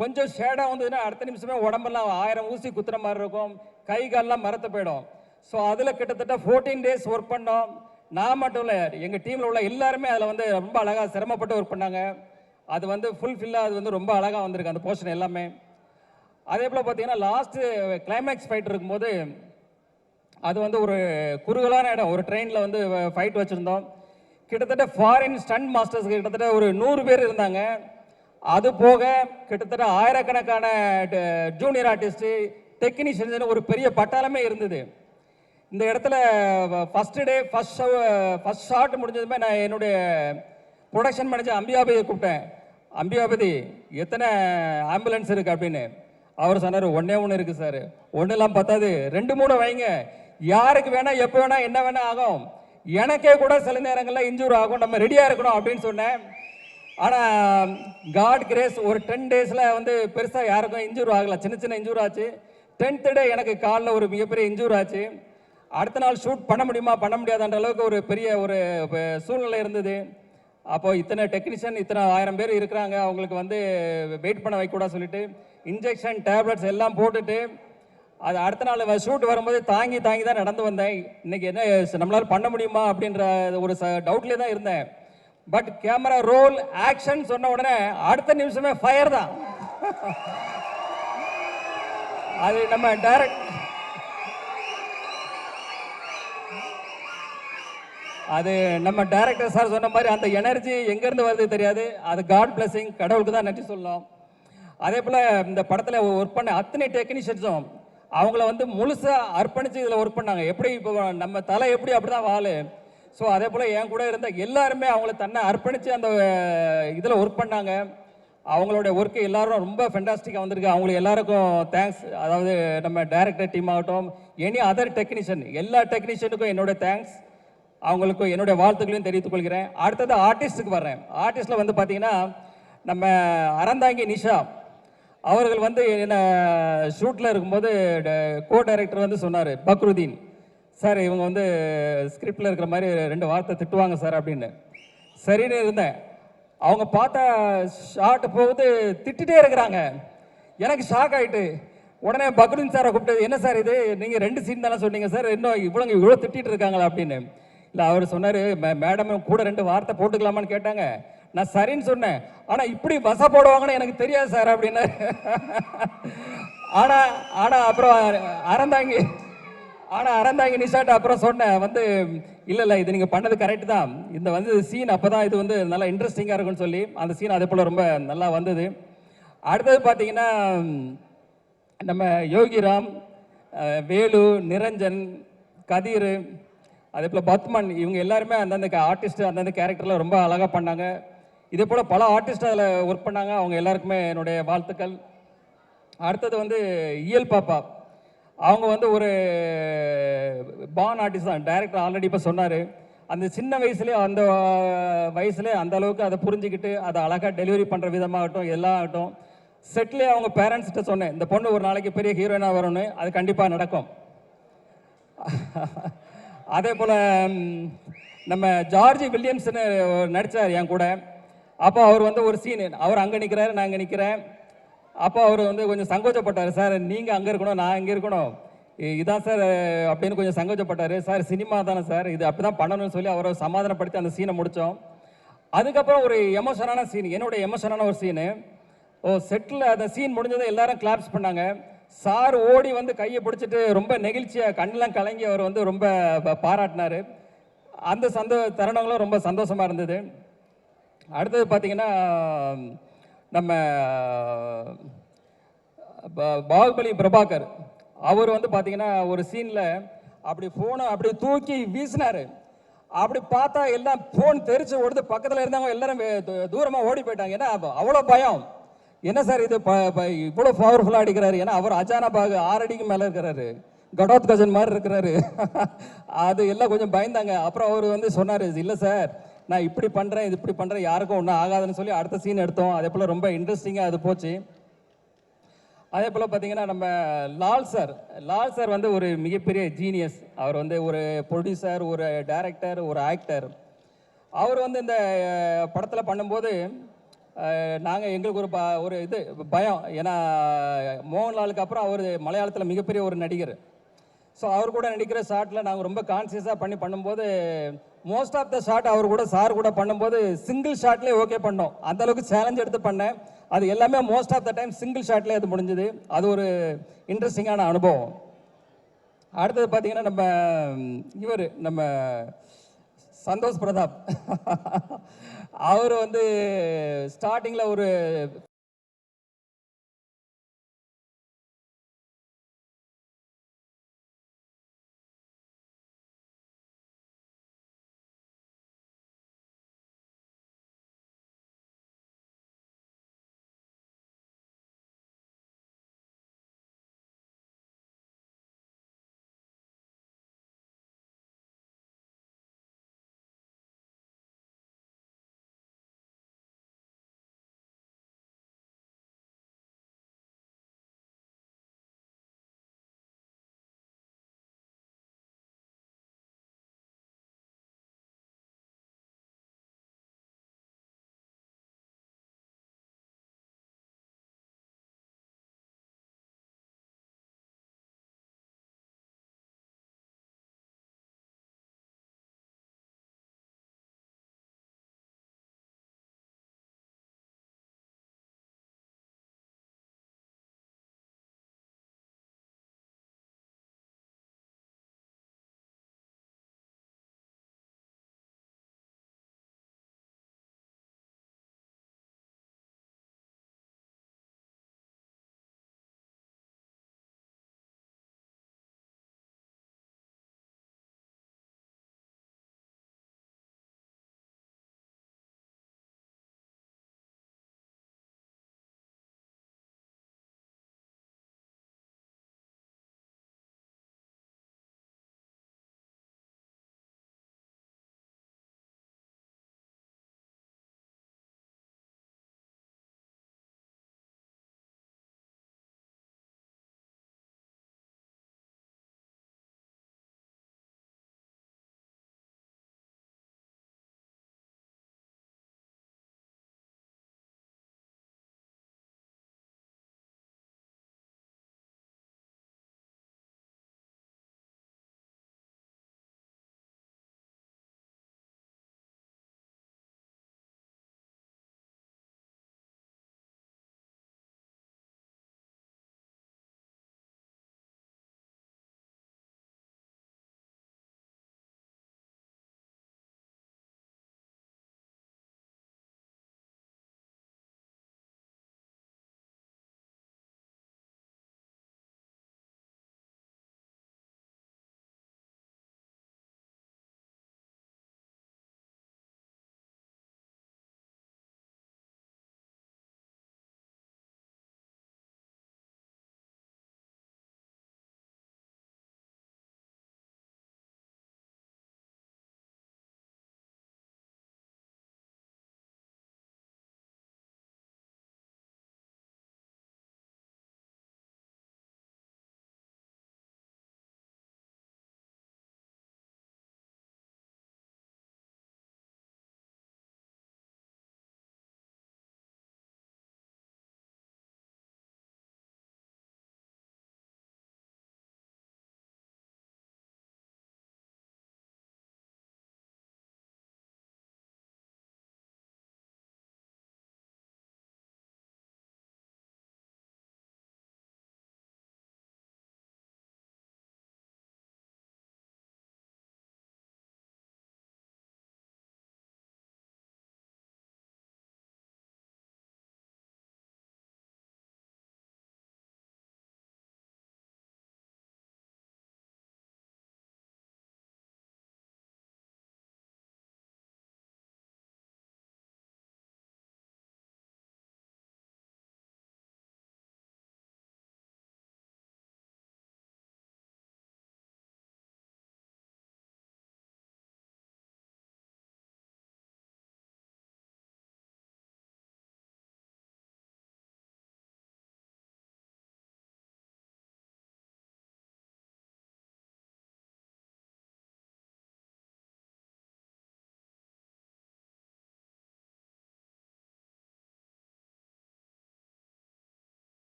கொஞ்சம் ஷேடாக வந்ததுன்னா அடுத்த நிமிஷமே உடம்பெல்லாம் 1000 ஊசி குத்துற மாதிரி இருக்கும், கை கால்லாம் மரத்து போயிடும். ஸோ அதில் கிட்டத்தட்ட 14 days ஒர்க் பண்ணோம். நான் மட்டும் இல்லை, எங்கள் டீமில் உள்ள எல்லாருமே அதில் வந்து ரொம்ப அழகாக சிரமப்பட்டு ஒர்க் பண்ணாங்க. அது வந்து ஃபுல்ஃபில்லாக அது வந்து ரொம்ப அழகாக வந்திருக்கு அந்த போர்ஷன் எல்லாமே. அதே போல் பார்த்தீங்கன்னா லாஸ்ட்டு கிளைமேக்ஸ் ஃபைட் இருக்கும்போது அது வந்து ஒரு குறுகலான இடம், ஒரு ட்ரெயினில் வந்து ஃபைட் வச்சுருந்தோம். கிட்டத்தட்ட ஃபாரின் ஸ்டண்ட் மாஸ்டர்ஸ் கிட்டத்தட்ட ஒரு 100 பேர் இருந்தாங்க. அது போக கிட்டத்தட்ட ஆயிரக்கணக்கான ஜூனியர் ஆர்டிஸ்ட்டு, டெக்னீஷியன்ஸ், ஒரு பெரிய பட்டாளமே இருந்தது. இந்த இடத்துல ஃபஸ்ட்டு டே ஃபஸ்ட் ஷாட் முடிஞ்சதுமே நான் என்னுடைய ப்ரொடக்ஷன் மேனேஜர் அம்பியாபதியை கூப்பிட்டேன். அம்பியாபதி, எத்தனை ஆம்புலன்ஸ் இருக்குது அப்படின்னு. அவர் சொன்னார், ஒன்று இருக்குது சார். ஒன்றுலாம் பத்தாது, 2-3 வைங்க. யாருக்கு வேணால் எப்போ வேணால் என்ன வேணால் ஆகும், எனக்கே கூட சில நேரங்களில் இன்ஜூர் ஆகும், நம்ம ரெடியாக இருக்கணும் அப்படின்னு சொன்னேன். ஆனால் காட் கிரேஸ் ஒரு 10 daysல வந்து பெருசாக யாருக்கும் இன்ஜூர் ஆகலை, சின்ன சின்ன இன்ஜூர் ஆச்சு. 10th day எனக்கு காலில் ஒரு மிகப்பெரிய இன்ஜூர் ஆச்சு. அடுத்த நாள் ஷூட் பண்ண முடியுமா பண்ண முடியாதுன்ற அளவுக்கு ஒரு பெரிய ஒரு சூழ்நிலை இருந்தது. அப்போ இத்தனை டெக்னீஷியன், இத்தனை 1000 பேர் இருக்கிறாங்க, அவங்களுக்கு வந்து வெயிட் பண்ண வைக்கூடாது சொல்லிட்டு இன்ஜெக்ஷன் டேப்லெட்ஸ் எல்லாம் போட்டுட்டு அது அடுத்த நாள் ஷூட் வரும்போது தாங்கி தான் நடந்து வந்தேன். இன்னைக்கு என்ன நம்மளால பண்ண முடியுமா அப்படின்ற ஒரு டவுட்லேயே தான் இருந்தேன். பட் கேமரா ரோல் ஆக்ஷன் சொன்ன உடனே அடுத்த நிமிஷமே ஃபயர் தான். அது நம்ம டைரக்டர் சார் சொன்ன மாதிரி அந்த எனர்ஜி எங்கேருந்து வருது தெரியாது. அது காட் பிளஸிங், கடவுளுக்கு தான் நன்றி சொல்லணும். அதே போல் இந்த படத்தில் ஒர்க் பண்ண அத்தனை டெக்னீஷியன்ஸும் அவங்கள வந்து முழுசாக அர்ப்பணித்து இதில் ஒர்க் பண்ணாங்க. எப்படி இப்போ நம்ம தலை எப்படி அப்படி தான் வாழு. ஸோ அதே போல் என் கூட இருந்த எல்லாருமே அவங்கள தன்னை அர்ப்பணித்து அந்த இதில் ஒர்க் பண்ணாங்க. அவங்களோட ஒர்க்கு எல்லாரும் ரொம்ப ஃபென்டாஸ்டிக்காக வந்திருக்கு. அவங்களுக்கு எல்லாருக்கும் தேங்க்ஸ். அதாவது நம்ம டைரக்டர் டீம் ஆகட்டும், எனி அதர் டெக்னீஷியன், எல்லா டெக்னீஷியனுக்கும் என்னோட தேங்க்ஸ், அவங்களுக்கும் என்னுடைய வாழ்த்துக்களையும் தெரிவித்துக் கொள்கிறேன். அடுத்தது ஆர்டிஸ்ட்டுக்கு வர்றேன். ஆர்டிஸ்டில் வந்து பார்த்தீங்கன்னா நம்ம அறந்தாங்கி நிஷா அவர்கள் வந்து என்ன ஷூட்டில் இருக்கும்போது கோ டைரக்டர் வந்து சொன்னார், பக்ருதீன் சார் இவங்க வந்து ஸ்கிரிப்டில் இருக்கிற மாதிரி 2 வார்த்தை திட்டுவாங்க சார் அப்படின்னு. சரின்னு இருந்தேன். அவங்க பார்த்த ஷார்ட் போகுது திட்டிகிட்டே இருக்கிறாங்க. எனக்கு ஷாக் ஆகிட்டு உடனே பக்ருதீன் சாரை கூப்பிட்டு, என்ன சார் இது, நீங்கள் 2 சீன் தானே சொன்னீங்க சார், இன்னும் இவ்வளோ திட்டிகிட்டு இருக்காங்களா அப்படின்னு. இல்லை அவர் சொன்னார், மேடம் கூட 2 வார்த்தை போட்டுக்கலாமான்னு கேட்டாங்க. நான் சரின்னு சொன்னேன். ஆனால் இப்படி வச போடுவாங்கன்னு எனக்கு தெரியாது சார் அப்படின்னு. ஆனால் அப்புறம் அறந்தாங்கி நிஷாட்ட அப்புறம் சொன்னேன் வந்து, இல்லை இது நீங்கள் பண்ணது கரெக்டு தான், இந்த வந்து சீன் அப்போ தான் இது வந்து நல்லா இன்ட்ரெஸ்டிங்காக இருக்குன்னு சொல்லி அந்த சீன் அதே போல் ரொம்ப நல்லா வந்தது. அடுத்தது பார்த்தீங்கன்னா நம்ம யோகிராம், வேலு, நிரஞ்சன், கதிர், அதே போல் பத்மன், இவங்க எல்லாருமே அந்தந்த ஆர்டிஸ்ட் அந்தந்த கேரக்டரில் ரொம்ப அழகாக பண்ணாங்க. இதே போல் பல ஆர்டிஸ்ட் அதில் ஒர்க் பண்ணாங்க. அவங்க எல்லாருக்குமே என்னுடைய வாழ்த்துக்கள். அடுத்தது வந்து இயல் பாப்பா, அவங்க வந்து ஒரு பான் ஆர்டிஸ்ட் தான். டைரக்டர் ஆல்ரெடி இப்போ சொன்னார், அந்த சின்ன வயசுலேயே அந்த வயசுலேயே அந்த அளவுக்கு அதை புரிஞ்சுக்கிட்டு அதை அழகாக டெலிவரி பண்ணுற விதமாகட்டும் எல்லாம் ஆகட்டும். செட்லேயே அவங்க பேரண்ட்ஸ்கிட்ட சொன்னேன், இந்த பொண்ணு ஒரு நாளைக்கு பெரிய ஹீரோயினாக வரணும்னு, அது கண்டிப்பாக நடக்கும். அதே போல் நம்ம ஜார்ஜ் வில்லியம்ஸ்னு நடித்தார் என் கூட. அப்போ அவர் வந்து ஒரு சீனு, அவர் அங்கே நிற்கிறாரு, நான் இங்கே நிற்கிறேன். அப்போ அவர் வந்து கொஞ்சம் சங்கோச்சப்பட்டார், சார் நீங்கள் அங்கே இருக்கணும் நான் இங்கே இருக்கணும், இதான் சார் அப்படின்னு கொஞ்சம் சங்கோச்சப்பட்டார். சார் சினிமா தானே சார், இது அப்படி தான் பண்ணணும்னு சொல்லி அவரை சமாதானப்படுத்தி அந்த சீனை முடித்தோம். அதுக்கப்புறம் ஒரு எமோஷனான சீன், என்னோட எமோஷனான ஒரு சீனு. செட்டில் அந்த சீன் முடிஞ்சதை எல்லாரும் கிளாப்ஸ் பண்ணாங்க. சார் ஓடி வந்து கையை பிடிச்சிட்டு ரொம்ப நெகிழ்ச்சியாக கண்ணெலாம் கலங்கி அவர் வந்து ரொம்ப பாராட்டினார். அந்த தருணங்களும் ரொம்ப சந்தோஷமாக இருந்தது. அடுத்தது பார்த்தீங்கன்னா நம்ம பாகுபலி பிரபாகர், அவர் வந்து பார்த்தீங்கன்னா ஒரு சீனில் அப்படி ஃபோனை அப்படி தூக்கி வீசினார். அப்படி பார்த்தா எல்லாம் ஃபோன் தெரிச்சு ஓடுது, பக்கத்தில் இருந்தவங்க எல்லாரும் தூரமாக ஓடி போயிட்டாங்க. ஏன்னா அவ்வளோ பயம். என்ன சார் இது இவ்வளோ பவர்ஃபுல்லாக அடிக்கிறாரு, ஏன்னா அவர் அஜானபாகு 6 அடிக்கு மேலே இருக்கிறாரு, கடோத் கஜன் மாதிரி இருக்கிறாரு. அது எல்லாம் கொஞ்சம் பயந்தாங்க. அப்புறம் அவர் வந்து சொன்னார், இல்லை சார் நான் இப்படி பண்ணுறேன் இது இப்படி பண்ணுறேன், யாருக்கும் ஒன்றும் ஆகாதுன்னு சொல்லி அடுத்த சீன் எடுத்தோம். அதே போல் ரொம்ப இன்ட்ரெஸ்டிங்காக அது போச்சு. அதே போல் பார்த்தீங்கன்னா நம்ம லால் சார் வந்து ஒரு மிகப்பெரிய ஜீனியஸ். அவர் வந்து ஒரு ப்ரொடியூசர், ஒரு டைரக்டர், ஒரு ஆக்டர். அவர் வந்து இந்த படத்தில் பண்ணும்போது நாங்கள் எங்களுக்கு ஒரு இது பயம். ஏன்னா மோகன்லாலுக்கு அப்புறம் அவர் மலையாளத்தில் மிகப்பெரிய ஒரு நடிகர். ஸோ அவர் கூட நடிக்கிற ஷாட்டில் நாங்கள் ரொம்ப கான்சியஸாக பண்ணும்போது மோஸ்ட் ஆஃப் த ஷாட் அவர் கூட சார் கூட பண்ணும்போது சிங்கிள் ஷாட்லேயே ஓகே பண்ணோம். அந்தளவுக்கு சேலஞ்ச் எடுத்து பண்ணேன். அது எல்லாமே most of the time single ஷாட்லேயே அது முடிஞ்சுது. அது ஒரு இன்ட்ரெஸ்டிங்கான அனுபவம். அடுத்தது பார்த்தீங்கன்னா நம்ம சந்தோஷ் பிரதாப் அவர் வந்து ஸ்டார்டிங்கில் ஒரு